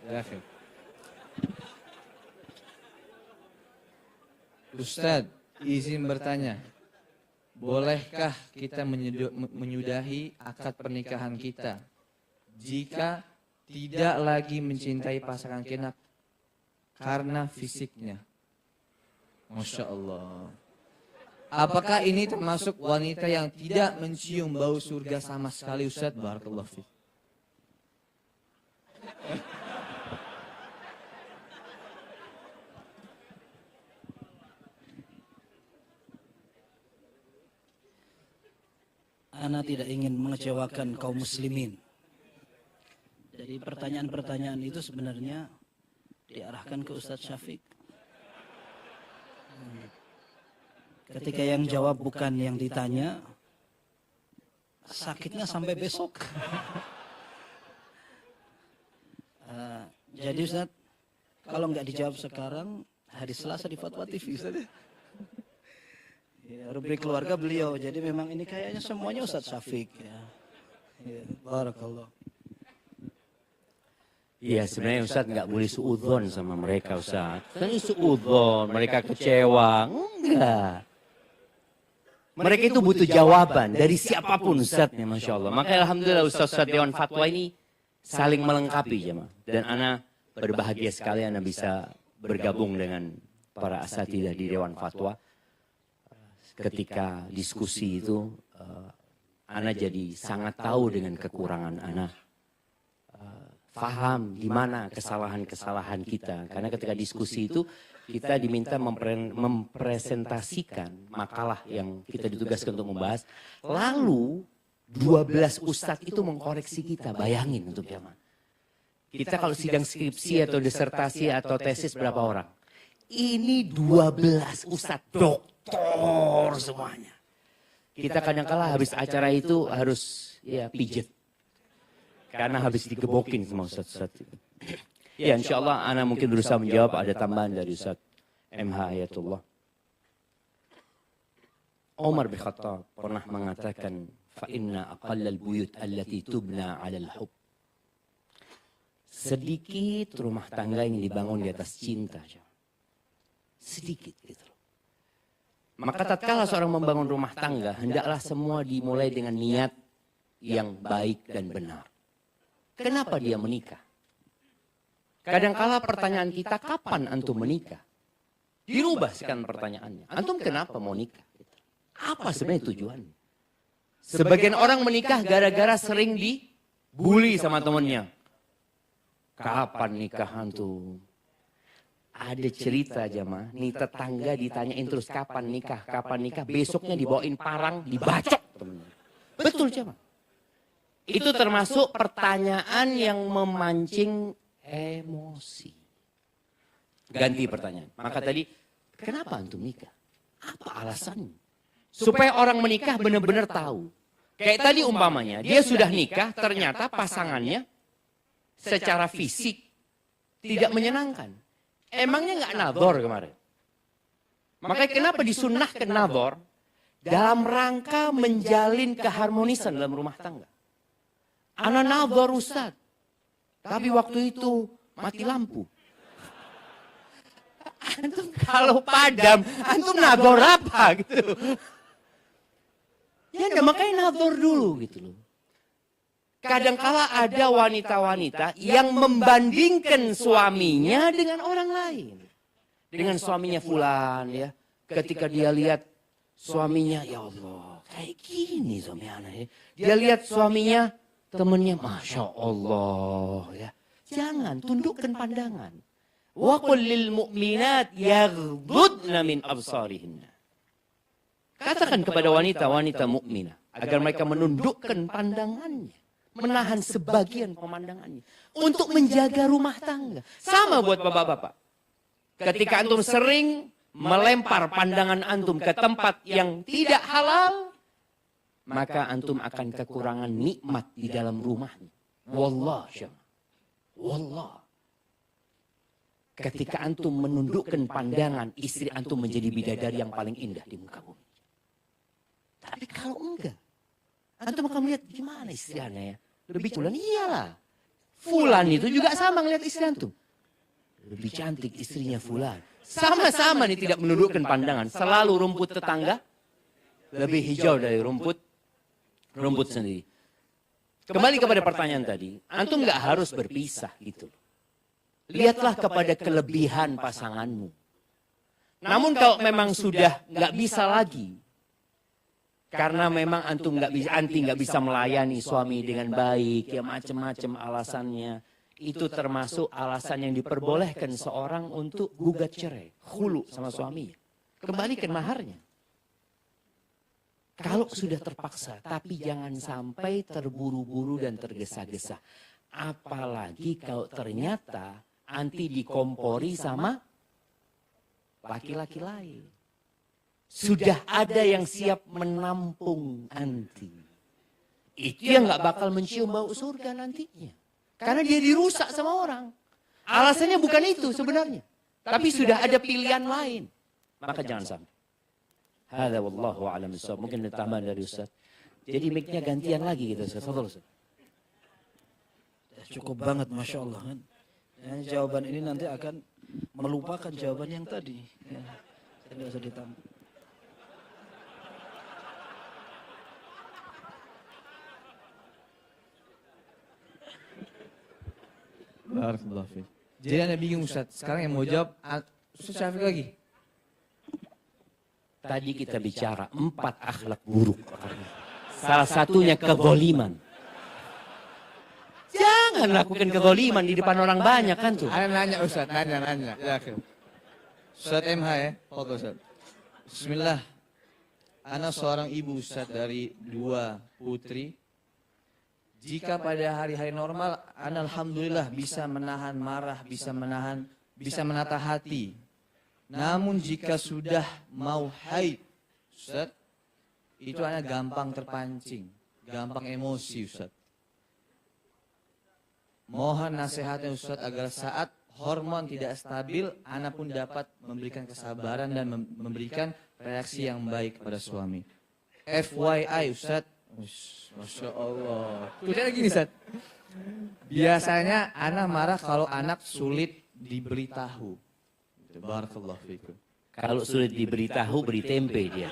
Ustadz, izin bertanya, bolehkah kita menyudahi akad pernikahan kita jika tidak lagi mencintai pasangan kita karena fisiknya? Masya Allah. Apakah ini termasuk wanita yang tidak mencium bau surga sama sekali Ustadz? Barakallahu fiik. Ana tidak ingin mengecewakan kaum muslimin. Jadi pertanyaan-pertanyaan itu sebenarnya diarahkan ke Ustadz Syafiq. Ketika yang jawab bukan yang ditanya, sakitnya sampai besok. Jadi Ustadz, kalau nggak dijawab sekarang, hari Selasa di Fatwa TV Ustadz. Ya, rubrik keluarga beliau. Jadi memang ini kayaknya semuanya Ustadz Syafiq ya. Ya, barakallah. Iya, sebenarnya Ustaz nggak boleh suudzon sama mereka Ustaz. Kan suudzon, mereka kecewa. Enggak. Mereka itu butuh jawaban dari siapapun Ustaz ya, Masya Allah. Maka Alhamdulillah Ustaz-Ustaz Dewan Fatwa ini saling melengkapi jemaah. Dan ana berbahagia sekali ana bisa bergabung dengan para asatidzah di Dewan Fatwa. Ketika diskusi itu, ana jadi sangat tahu dengan kekurangan ana. Faham di mana kesalahan-kesalahan kita. Karena ketika diskusi itu kita diminta mempresentasikan makalah yang kita ditugaskan untuk membahas. Lalu 12 ustadz itu mengkoreksi kita. Bayangin untuk jamaah. Kita kalau sidang skripsi atau disertasi atau tesis berapa orang? Ini 12 ustadz doktor semuanya. Kita kadang-kala habis acara itu harus ya pijet. Karena habis digebokin sama Ustaz-Ustaz. Ya insya Allah ana mungkin berusaha menjawab, ada tambahan dari Ustaz MH Ayatullah. Umar bin Khattab pernah mengatakan, fa inna aqallal buyut allati tubna 'alal hub. Sedikit rumah tangga yang dibangun di atas cinta. Sedikit gitu. Maka tatkala seorang membangun rumah tangga, hendaklah semua dimulai dengan niat yang baik dan benar. Kenapa dia menikah? Kadangkala pertanyaan kita, kapan antum menikah? Dirubah sekarang pertanyaannya. Antum kenapa mau nikah? Apa sebenarnya tujuannya? Sebagian orang menikah gara-gara sering dibully sama temannya. Kapan nikah antum? Ada cerita jemaah, nih tetangga ditanyain terus kapan nikah, besoknya dibawain parang, dibacok temennya. Betul jemaah. Itu termasuk pertanyaan yang memancing emosi. Ganti pertanyaan. Maka tadi, kenapa antum nikah? Apa alasannya? Supaya orang menikah benar-benar tahu. Kayak tadi umpamanya, dia sudah nikah, ternyata pasangannya secara fisik tidak menyenangkan. Emangnya nggak nadhor kemarin? Makanya kenapa disunnahkan nadhor? Dalam rangka menjalin keharmonisan dalam rumah tangga. Ana nadhor Ustaz. Tapi waktu itu mati lampu. Antum kalau padam, antum nadhor apa gitu. Ya makanya nadhor dulu gitu loh. Kadangkala ada wanita-wanita yang membandingkan suaminya dengan orang lain. Dengan suaminya fulan ya. Ketika dia lihat suaminya, ya Allah, kayak gini suami anak ya. Dia lihat suaminya, temannya, Masya Allah ya. Jangan, tundukkan pandangan. Wa qul lil mu'minat yaghdudna min absarihinna. Katakan kepada wanita-wanita mukminah agar mereka menundukkan pandangannya, menahan sebagian pemandangannya untuk menjaga rumah tangga. Sama buat bapak-bapak. Ketika antum sering melempar pandangan antum ke tempat yang tidak halal, maka antum akan kekurangan nikmat di dalam rumahnya. Wallah, wallah. Ketika antum menundukkan pandangan, istri antum menjadi bidadari yang paling indah di muka bumi. Tapi kalau enggak, antum akan melihat gimana istri anda ya. Lebih fulan, iyalah. Fulan itu juga sama ngeliat istri antum. Lebih cantik istrinya fulan. Sama-sama nih tidak menundukkan pandangan. Selalu rumput tetangga lebih hijau dari rumput sendiri. Kembali kepada pertanyaan tadi, antum nggak harus berpisah gitu. Lihatlah kepada kelebihan pasanganmu. Namun kalau memang sudah nggak bisa lagi, karena memang antum nggak bisa melayani suami dengan baik, ya macam-macam alasannya, itu termasuk alasan yang diperbolehkan seorang untuk gugat cerai, khulu sama suaminya, kembalikan maharnya. Kalau sudah terpaksa, tapi jangan sampai terburu-buru dan tergesa-gesa. Apalagi kalau ternyata anti dikompori sama laki-laki lain. Sudah ada yang siap menampung anti. Itu yang gak bakal mencium bau surga nantinya. Karena dia dirusak sama orang. Alasannya bukan itu sebenarnya. Tapi sudah ada pilihan lain. Maka jangan sampai. Hadza wallahu a'lam bissawab. Mungkin ada tambahan dari Ustaz. Jadi mic-nya gantian lagi gitu Ustaz. cukup banget, Masya Allah kan. Ya, jawaban ini nanti akan melupakan jawaban yang tadi. Ya, tidak usah ditambah. Barakallahu fiik. Jadi Anda bingung Ustaz. Sekarang yang mau jawab Ustaz Syafiq lagi. Tadi kita bicara 4 akhlak buruk. Salah satunya kezaliman. Jangan lakukan kezaliman di depan orang banyak kan tuh. Anda nanya Ustaz, nanya. Ya, Ustaz MH ya. Foto Ustaz. Bismillah. Ana seorang ibu Ustaz dari 2 putri. Jika pada hari-hari normal, Ana alhamdulillah bisa menahan marah, bisa menata hati. Namun jika sudah mau haid, Ustaz, itu Ana gampang terpancing, gampang emosi Ustaz. Mohon nasihatnya Ustaz agar saat hormon tidak stabil, Ana pun dapat memberikan kesabaran dan memberikan reaksi yang baik kepada suami. FYI Ustaz, Masya Allah. Kuliah gini Ustaz. Biasanya Ana marah kalau anak sulit diberitahu. Barakallahu fikum. Kalau sulit diberitahu, beri tempe dia.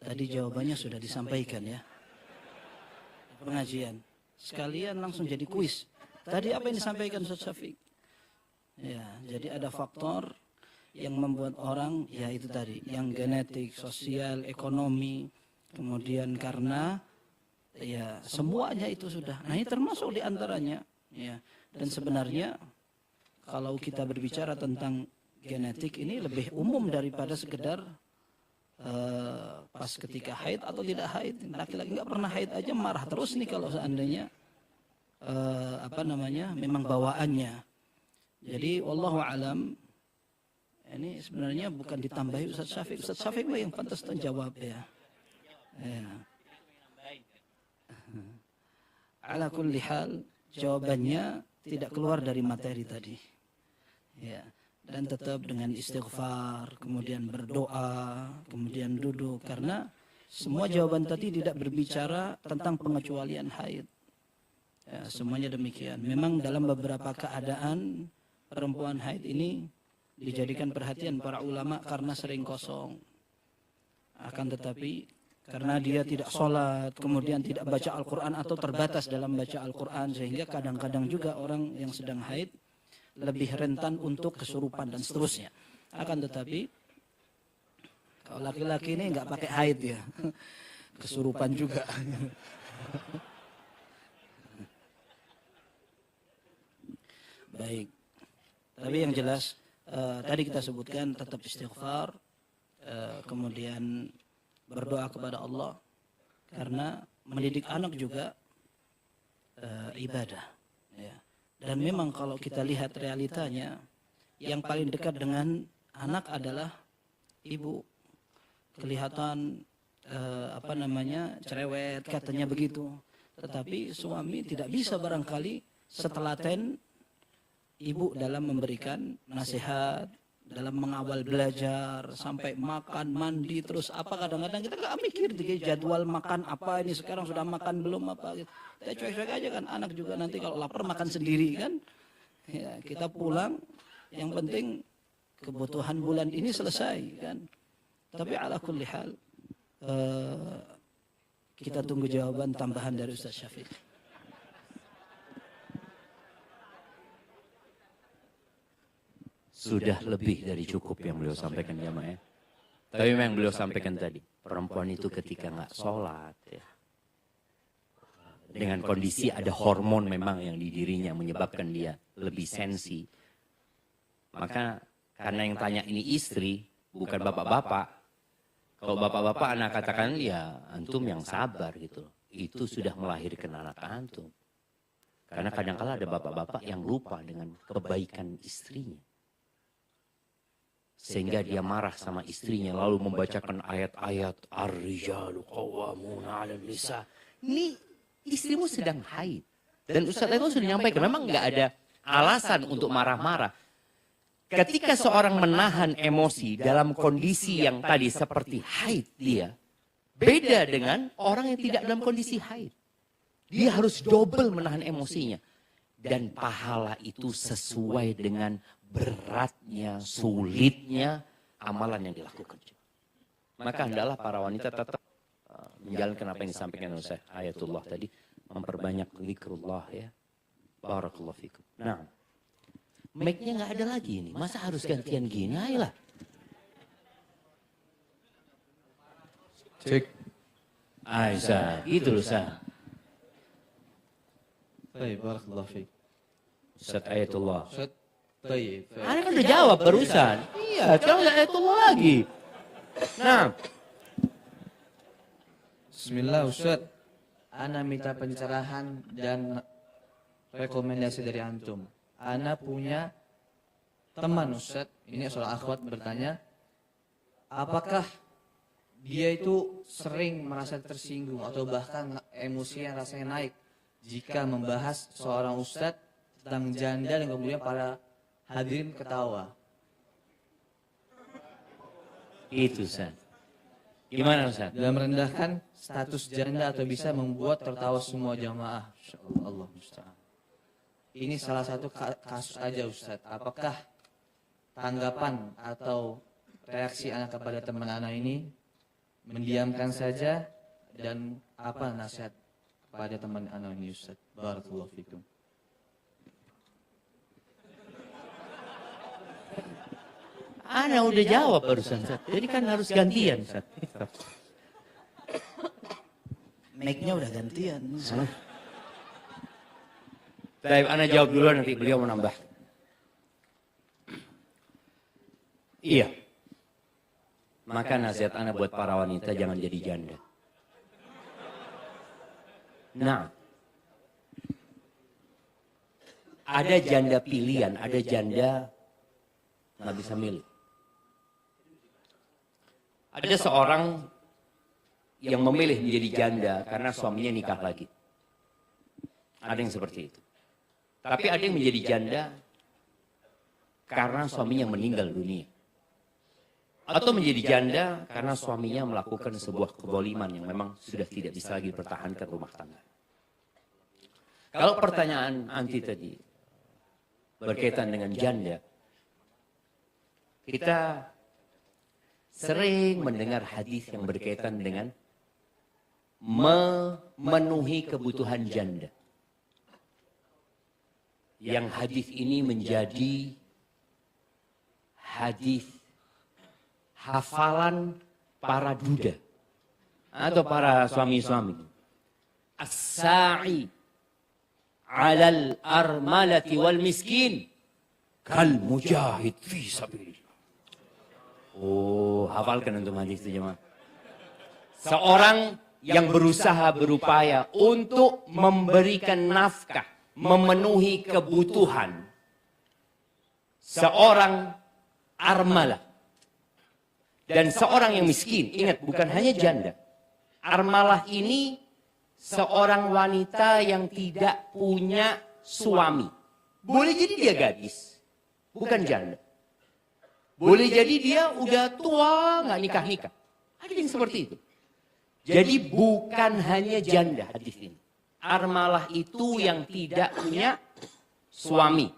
Tadi jawabannya sudah disampaikan ya. Pengajian. Sekalian langsung jadi kuis. Tadi apa yang disampaikan Ustaz Syafiq? Ya, jadi ada faktor yang membuat orang, ya itu tadi, yang genetik, sosial, ekonomi, kemudian karena ya semuanya itu sudah. Nah ini termasuk diantaranya. Ya, dan sebenarnya kalau kita berbicara tentang genetik ini lebih umum daripada sekedar pas ketika haid atau tidak haid. Laki-laki nggak pernah haid aja marah terus nih kalau seandainya memang bawaannya. Jadi wallahu alam, ini sebenarnya bukan ditambahi Ustaz Syafiq. Ustaz Syafiq yang pantas menjawab ya. Ala kulli hal, jawabannya tidak keluar dari materi tadi. Ya. Dan tetap dengan istighfar, kemudian berdoa, kemudian duduk. Karena semua jawaban tadi tidak berbicara tentang pengecualian haid. Ya, semuanya demikian. Memang dalam beberapa keadaan perempuan haid ini dijadikan perhatian para ulama karena sering kosong. Akan tetapi karena dia tidak sholat, kemudian tidak baca Al-Quran atau terbatas dalam baca Al-Quran. Sehingga kadang-kadang juga orang yang sedang haid lebih rentan untuk kesurupan dan seterusnya. Akan tetapi kalau laki-laki ini nggak pakai haid ya, kesurupan juga. Baik. Tapi yang jelas tadi kita sebutkan tetap istighfar, kemudian berdoa kepada Allah, karena mendidik anak juga ibadah. Ya. Dan memang kalau kita lihat realitanya, yang paling dekat dengan anak adalah ibu. Kelihatan cerewet katanya begitu. Tetapi suami tidak bisa barangkali setelaten ibu dalam memberikan nasihat, dalam mengawal belajar, sampai makan, mandi, terus apa, kadang-kadang kita nggak mikir jadwal makan apa ini sekarang sudah makan belum apa gitu. Kita cuek-cuek aja kan, anak juga nanti kalau lapar makan sendiri kan. Ya, kita pulang, yang penting kebutuhan bulan ini selesai kan. Tapi ala kulli hal kita tunggu jawaban tambahan dari Ustaz Syafiq. Sudah lebih dari cukup yang beliau sampaikan jamaah. Tapi memang beliau sampaikan tadi, perempuan itu ketika nggak sholat ya, dengan kondisi ada hormon memang yang di dirinya menyebabkan dia lebih sensi. Maka karena yang tanya ini istri, bukan bapak-bapak. Kalau bapak-bapak anak katakan ya antum yang sabar gitu. Itu sudah melahirkan anak antum. Karena kadang-kala ada bapak-bapak yang lupa dengan kebaikan istrinya. Sehingga dia marah sama istrinya lalu membacakan ayat-ayat ar-rijalu qawwamuna 'alan nisa. Ini istrimu sedang haid. Dan Ustaz itu sudah menyampaikan memang nggak ada alasan untuk marah-marah. ketika seorang menahan emosi dalam kondisi yang tadi seperti haid dia, beda dengan orang yang tidak dalam kondisi haid. Dia harus double menahan emosinya. Dan pahala itu sesuai dengan beratnya, sulitnya amalan yang dilakukan. Maka hendaklah para wanita tetap menjalankan apa yang disampaikan oleh Syekh Ayatullah tadi. Memperbanyak zikrullah ya. Barakallahu fikum. Nah, mic-nya nggak ada lagi ini. Masa harus gantian gini? Ayolah. Cek. Aisyah, gitu loh Sah. Baik, barakallahu fiik. Ustaz Ayatullah. Ustaz, baik. Anda kan udah jawab barusan. Iya, sekarang Ayatullah lagi. Nah, Bismillah Ustaz. Ana minta pencerahan dan rekomendasi dari antum. Ana punya teman Ustaz, ini seorang akhwat bertanya, apakah dia itu sering merasa tersinggung atau bahkan emosi yang rasanya naik jika membahas seorang Ustaz tentang janda dan kemudian para hadirin ketawa. itu Ustaz. Gimana Ustaz? Dan merendahkan status janda atau bisa membuat tertawa semua jamaah. Insyaallah, Allah musta'an. Ini salah satu kasus aja Ustaz. Apakah tanggapan atau reaksi anak kepada teman anak ini mendiamkan saja, dan apa nasihat kepada teman anak ini Ustaz? Barakallahu fikum. Ana udah jawab barusan Ustaz. Jadi kan harus gantian Ustaz. Mic-nya udah gantian. Baik, Ana jawab dulu nanti beliau menambah. Iya. Maka nasihat Ana buat para wanita jangan jadi janda. Nah, ada janda pilihan, ada janda nggak bisa milih. Ada seorang yang memilih menjadi janda karena suaminya nikah lagi. Ada yang seperti itu. Tapi ada yang menjadi janda karena suaminya meninggal dunia. Atau menjadi janda karena suaminya melakukan sebuah kezaliman yang memang sudah tidak bisa lagi dipertahankan rumah tangga. Kalau pertanyaan anti tadi berkaitan dengan janda, kita sering mendengar hadis yang berkaitan dengan memenuhi kebutuhan janda. Yang hadis ini menjadi hadis hafalan para duda atau para suami-suami. As-sa'i 'alal armalati wal miskin kal mujahid fi sabilillah. Oh, hafalkan untuk hadis itu jemaah. Seorang yang berusaha berupaya untuk memberikan nafkah, memenuhi kebutuhan seorang armalah dan seorang yang miskin. Ingat, bukan hanya janda. Armalah ini seorang wanita yang tidak punya suami. Boleh jadi dia gadis, bukan janda. Boleh jadi dia udah tua, nggak nikah-nikah. Ada yang seperti itu. Jadi bukan hanya janda hadis ini. Armalah itu yang tidak punya suami.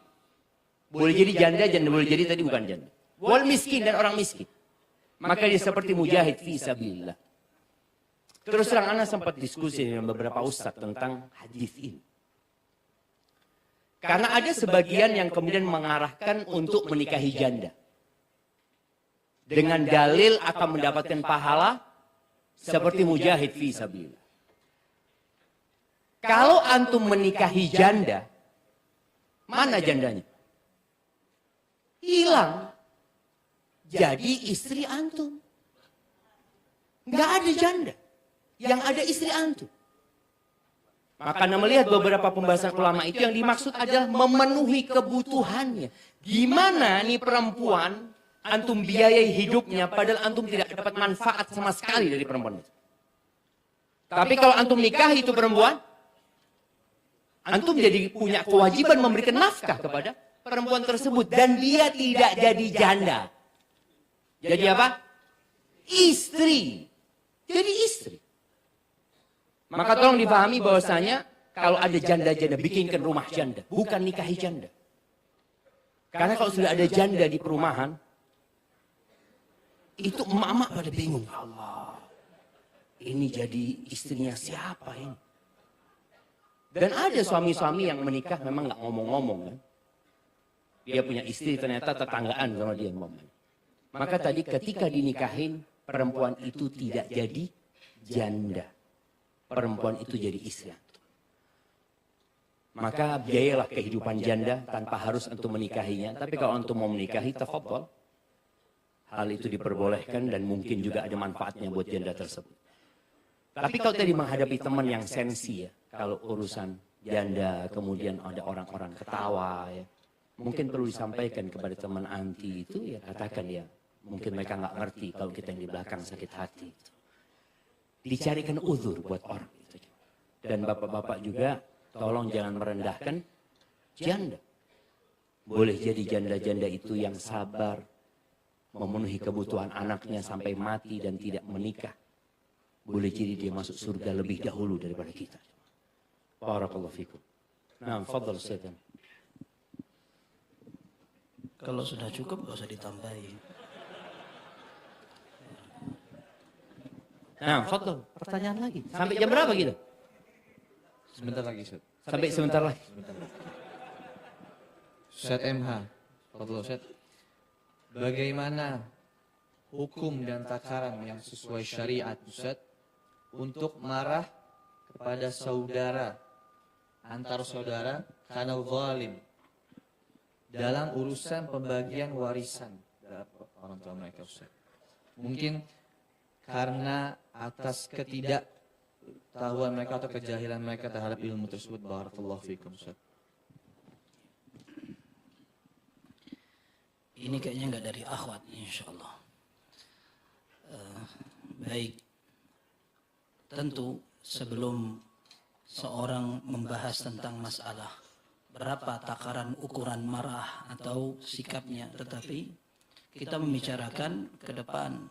Boleh jadi janda, boleh jadi tadi bukan janda. Wal miskin, dan orang miskin. Maka dia seperti mujahid fi sabilillah. Terus terang ana sempat diskusi dengan beberapa ustadz tentang hadis ini. Karena ada sebagian yang kemudian mengarahkan untuk menikahi janda. Dengan dalil akan mendapatkan pahala seperti mujahid fi sabilillah. Kalau antum menikahi janda, mana jandanya? Hilang. Jadi istri antum. Nggak ada janda. Yang ada istri antum. Maka Anda melihat beberapa pembahasan ulama itu yang dimaksud adalah memenuhi kebutuhannya. Gimana nih perempuan antum biayai hidupnya padahal antum tidak dapat manfaat sama sekali dari perempuan itu. Tapi kalau antum nikah itu perempuan, antum jadi punya kewajiban memberikan nafkah kepada perempuan tersebut dan dia tidak jadi janda. Jadi apa? Istri. Jadi istri. Maka tolong dipahami bahwasanya kalau ada janda-janda, bikinkan rumah janda, bukan nikahi janda. Karena kalau sudah ada janda di perumahan, itu emak-emak pada bingung. Allah, ini jadi istrinya siapa ini? Dan ada suami-suami yang menikah memang nggak ngomong-ngomong kan. Dia punya istri ternyata tetanggaan sama dia ngomong. Maka tadi ketika dinikahin, perempuan itu tidak jadi janda. Perempuan itu jadi istri. Maka biayalah kehidupan janda tanpa harus untuk menikahinya. Tapi kalau untuk mau menikahi, tafadhol. Hal itu diperbolehkan dan mungkin juga ada manfaatnya buat janda tersebut. Tapi kalau tadi menghadapi teman yang sensi ya, kalau urusan janda, kemudian ada orang-orang ketawa ya, mungkin perlu disampaikan kepada teman anti itu ya, katakan ya, mungkin mereka nggak ngerti kalau kita yang di belakang sakit hati. Dicarikan uzur buat orang itu. Dan bapak-bapak juga tolong jangan merendahkan janda. Boleh jadi janda-janda itu yang sabar, memenuhi kebutuhan anaknya sampai mati dan tidak menikah. Boleh jadi dia masuk surga lebih dahulu daripada kita. Barakallahu fikum. Nah, fadhal Ustaz. Kalau sudah cukup gak usah ditambahin. Nah, fadhal. Pertanyaan lagi. Sampai jam berapa gitu? Sebentar lagi, Ustaz. Sampai sebentar lagi. Ustaz MH, Fadhil Ustaz. Bagaimana hukum dan takaran yang sesuai syariat Ustaz untuk marah kepada saudara, antar saudara karena zalim dalam urusan pembagian warisan orang tua mereka Ustaz? Mungkin karena atas ketidaktahuan mereka atau kejahilan mereka terhadap ilmu tersebut. Barakallahu fikum Ustaz. Ini kayaknya nggak dari akhwat, insyaallah. Baik. Tentu sebelum seorang membahas tentang masalah berapa takaran ukuran marah atau sikapnya, tetapi kita membicarakan ke depan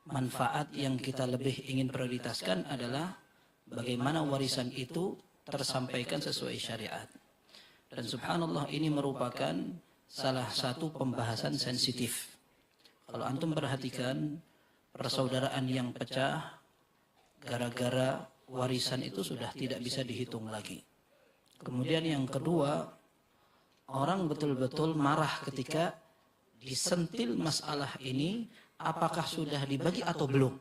manfaat yang kita lebih ingin prioritaskan adalah bagaimana warisan itu tersampaikan sesuai syariat. Dan subhanallah ini merupakan salah satu pembahasan sensitif. Kalau antum perhatikan persaudaraan yang pecah gara-gara warisan itu sudah tidak bisa dihitung lagi. Kemudian yang kedua, orang betul-betul marah ketika disentil masalah ini, apakah sudah dibagi atau belum?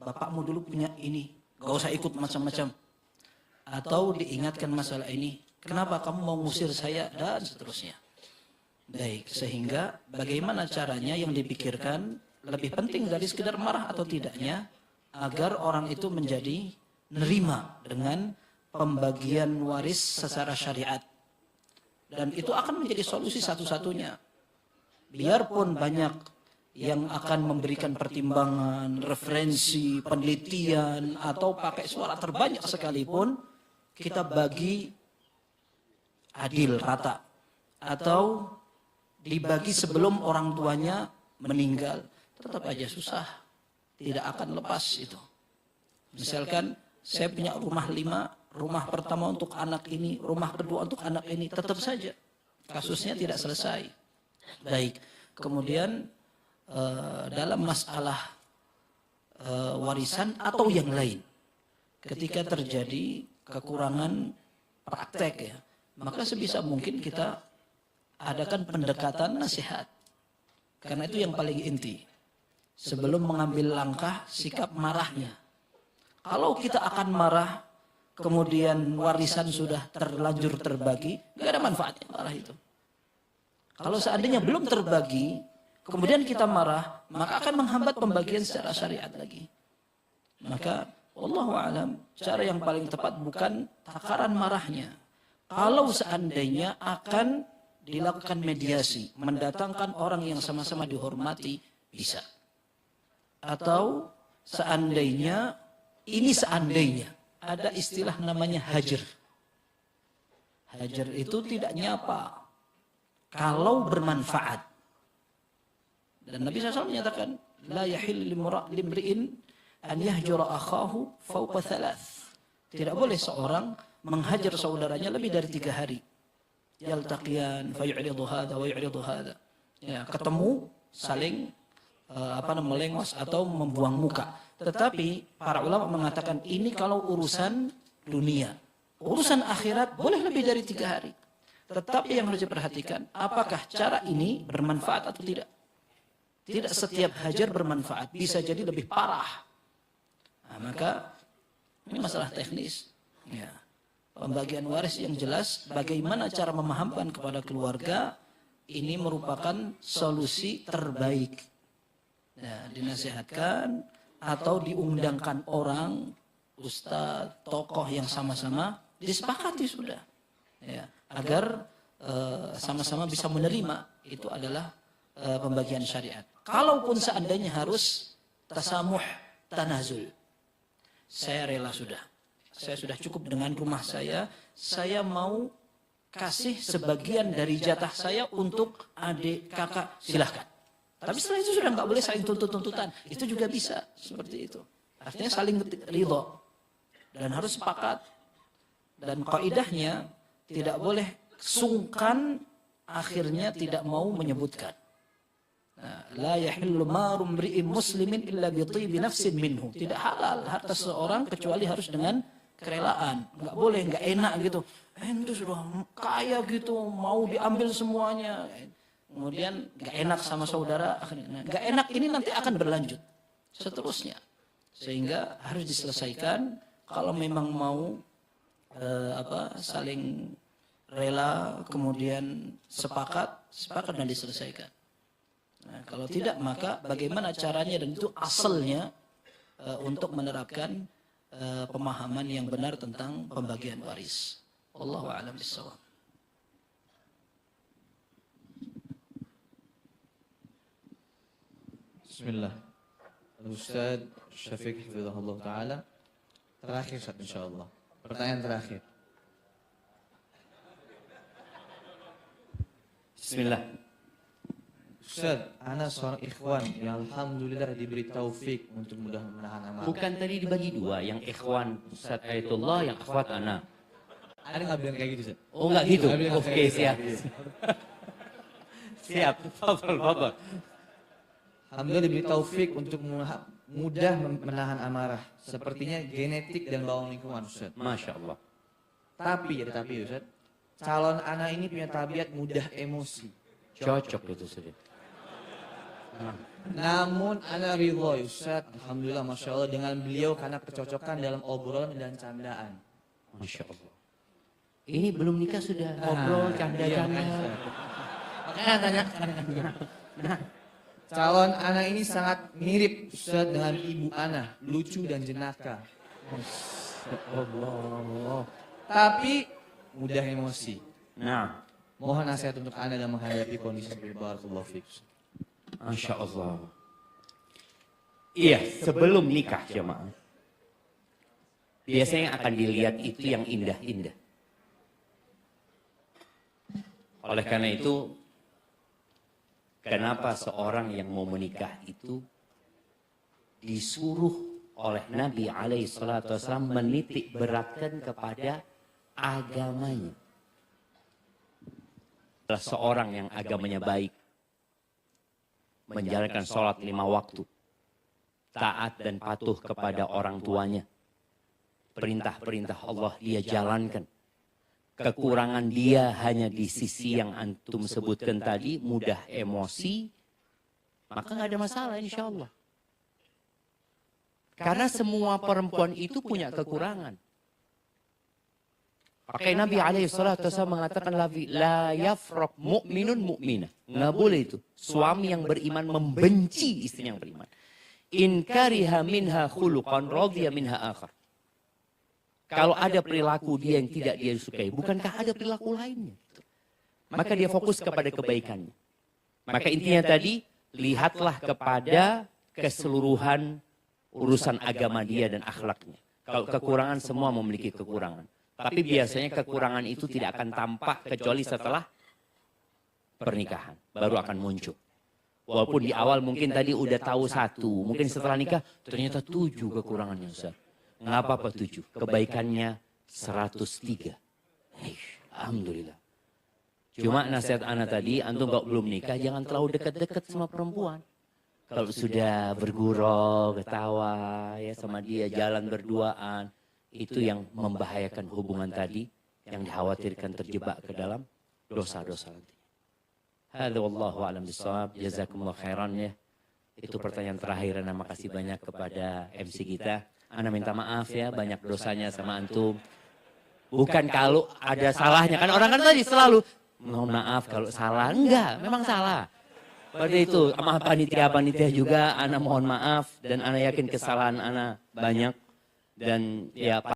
Bapakmu dulu punya ini, gak usah ikut macam-macam. Atau diingatkan masalah ini, kenapa kamu mau ngusir saya, dan seterusnya. Baik, sehingga bagaimana caranya yang dipikirkan lebih penting dari sekedar marah atau tidaknya, agar orang itu menjadi nerima dengan pembagian waris secara syariat. Dan itu akan menjadi solusi satu-satunya. Biarpun banyak yang akan memberikan pertimbangan, referensi, penelitian, atau pakai suara terbanyak sekalipun, kita bagi adil, rata. Atau dibagi sebelum orang tuanya meninggal, tetap aja susah. Tidak akan lepas itu. Misalkan saya punya rumah 5, rumah pertama untuk anak ini, rumah kedua untuk anak ini, tetap saja kasusnya tidak selesai. Baik, kemudian dalam masalah warisan atau yang lain, ketika terjadi kekurangan praktek ya, maka sebisa mungkin kita adakan pendekatan nasihat. Karena itu yang paling inti. Sebelum mengambil langkah sikap marahnya. Kalau kita akan marah, kemudian warisan sudah terlanjur terbagi, nggak ada manfaatnya marah itu. Kalau seandainya belum terbagi, kemudian kita marah, maka akan menghambat pembagian secara syariat lagi. Maka wallahu a'lam, cara yang paling tepat bukan takaran marahnya. Kalau seandainya akan dilakukan mediasi, mendatangkan orang yang sama-sama dihormati, bisa. Atau seandainya, ini seandainya, ada istilah namanya hajar. Hajar itu tidak nyapa kalau bermanfaat. Dan Nabi SAW menyatakan, la yahil limri'in an yahjura akhahu fawqa thalath. Tidak boleh seorang menghajar saudaranya lebih dari 3 hari. Yaltaqiyan fa yu'ridu hadha wa yu'ridu hadha. Ya, ketemu saling melengos atau membuang muka. Tetapi para ulama mengatakan ini kalau urusan dunia. Urusan akhirat boleh lebih dari 3 hari. Tetapi yang harus diperhatikan, apakah cara ini bermanfaat atau tidak. Tidak setiap hajar bermanfaat, bisa jadi lebih parah. Nah, maka ini masalah teknis. Ya. Pembagian waris yang jelas, bagaimana cara memahamkan kepada keluarga, ini merupakan solusi terbaik. Ya, dinasihatkan atau diundangkan orang, ustadz, tokoh yang sama-sama disepakati sudah. Ya, agar sama-sama bisa menerima, itu adalah pembagian syariat. Kalaupun seandainya harus tasamuh, tanazul, saya rela sudah. Saya sudah cukup dengan rumah saya mau kasih sebagian dari jatah saya untuk adik, kakak, silahkan. Tapi setelah itu sudah nggak boleh saling tuntut-tuntutan. Itu juga bisa seperti itu. Artinya saling ridho dan harus sepakat. Dan kaidahnya tidak boleh sungkan akhirnya tidak mau menyebutkan. La yahillu maru mri'in muslimin illa bi tibi nafsin minhu. Tidak halal harta seorang kecuali harus dengan kerelaan. Enggak boleh, enggak enak gitu. Itu sudah kaya gitu, mau diambil semuanya. Kemudian enggak enak sama saudara, enggak enak ini nanti akan berlanjut seterusnya. Sehingga harus diselesaikan kalau memang mau saling rela, kemudian sepakat dan diselesaikan. Nah, kalau tidak maka bagaimana caranya, dan itu asalnya untuk menerapkan pemahaman yang benar tentang pembagian waris. Wallahu a'lam bishawab. Bismillah. Ustaz Syafiq hafizahullah taala. Terakhir Ustaz insyaallah. Pertanyaan terakhir. Bismillah. Ustaz, ana seorang ikhwan yang alhamdulillah diberi taufik untuk mudah menahan amarah. Bukan tadi dibagi 2, yang ikhwan Ustaz Ayatullah, yang akhwat ana. Ada nggak bilang kayak gitu, Ustaz? Oh enggak gitu. Ada bilang Oke, kayak siap. gitu. Siap. Fadhal. Alhamdulillah diberi taufik untuk mudah menahan amarah. Sepertinya genetik dan bawaan lingkungan, Ustaz. Masya Allah. Tapi Ustaz, calon anak ini punya tabiat mudah emosi. Cocok itu sudah. Namun ana ridho Ustaz, alhamdulillah masya Allah dengan beliau karena kecocokan dalam obrolan dan candaan. Masya Allah. Ini belum nikah sudah ngobrol canda-canda. Makanya tanya. Calon anak ini sangat mirip Ustaz dengan ibu ana, lucu dan jenaka. Allah. Tapi mudah emosi. Nah, Mohon nasihat untuk Anda dalam menghadapi kondisi seperti barakallahu fiik. Masya Allah. Iya, sebelum nikah jemaah. Biasanya akan dilihat itu yang indah-indah. Oleh karena itu, kenapa seorang yang mau menikah itu disuruh oleh Nabi SAW menitik beratkan kepada agamanya. Seorang yang agamanya baik, menjalankan sholat 5 waktu, taat dan patuh kepada orang tuanya, perintah-perintah Allah dia jalankan. Kekurangan dia hanya di sisi yang antum sebutkan tadi, mudah emosi, maka nggak ada masalah insya Allah. Karena semua perempuan itu punya kekurangan. Pakai Nabi SAW mengatakan la yafraq mu'minun mu'minah. Nggak boleh itu. Suami yang beriman membenci istri yang beriman. In kariha minha khuluqan radhiya minha akhar. Kalau ada perilaku dia yang tidak dia sukai, bukankah ada perilaku lainnya? Maka dia fokus kepada kebaikannya. Maka intinya tadi, lihatlah kepada keseluruhan urusan agama dia dan akhlaknya. Kalau kekurangan, semua memiliki kekurangan. Tapi biasanya kekurangan itu tidak akan tampak kecuali setelah pernikahan. Baru akan muncul. Walaupun di awal mungkin tadi udah tahu 1. Mungkin setelah nikah ternyata 7 kekurangannya Ustaz. Nggak apa-apa 7. Kebaikannya 103. Alhamdulillah. Cuma nasihat anak tadi, antum kalau belum nikah jangan terlalu dekat-dekat sama perempuan. Kalau sudah bergurau, ketawa ya sama dia, jalan berduaan, itu yang membahayakan hubungan tadi, yang dikhawatirkan terjebak ke dalam dosa-dosa nanti. Hadza wallahu a'lam bishawab. Jazakumullah khairan ya. Itu pertanyaan terakhir. Ana makasih banyak kepada MC kita. Ana minta maaf ya banyak dosanya sama antum. Bukan kalau ada salahnya, kan orang kan tadi selalu mohon maaf kalau salah, enggak, memang salah. Pada itu, sama panitia-panitia juga, ana mohon maaf dan ana yakin kesalahan ana banyak dan ya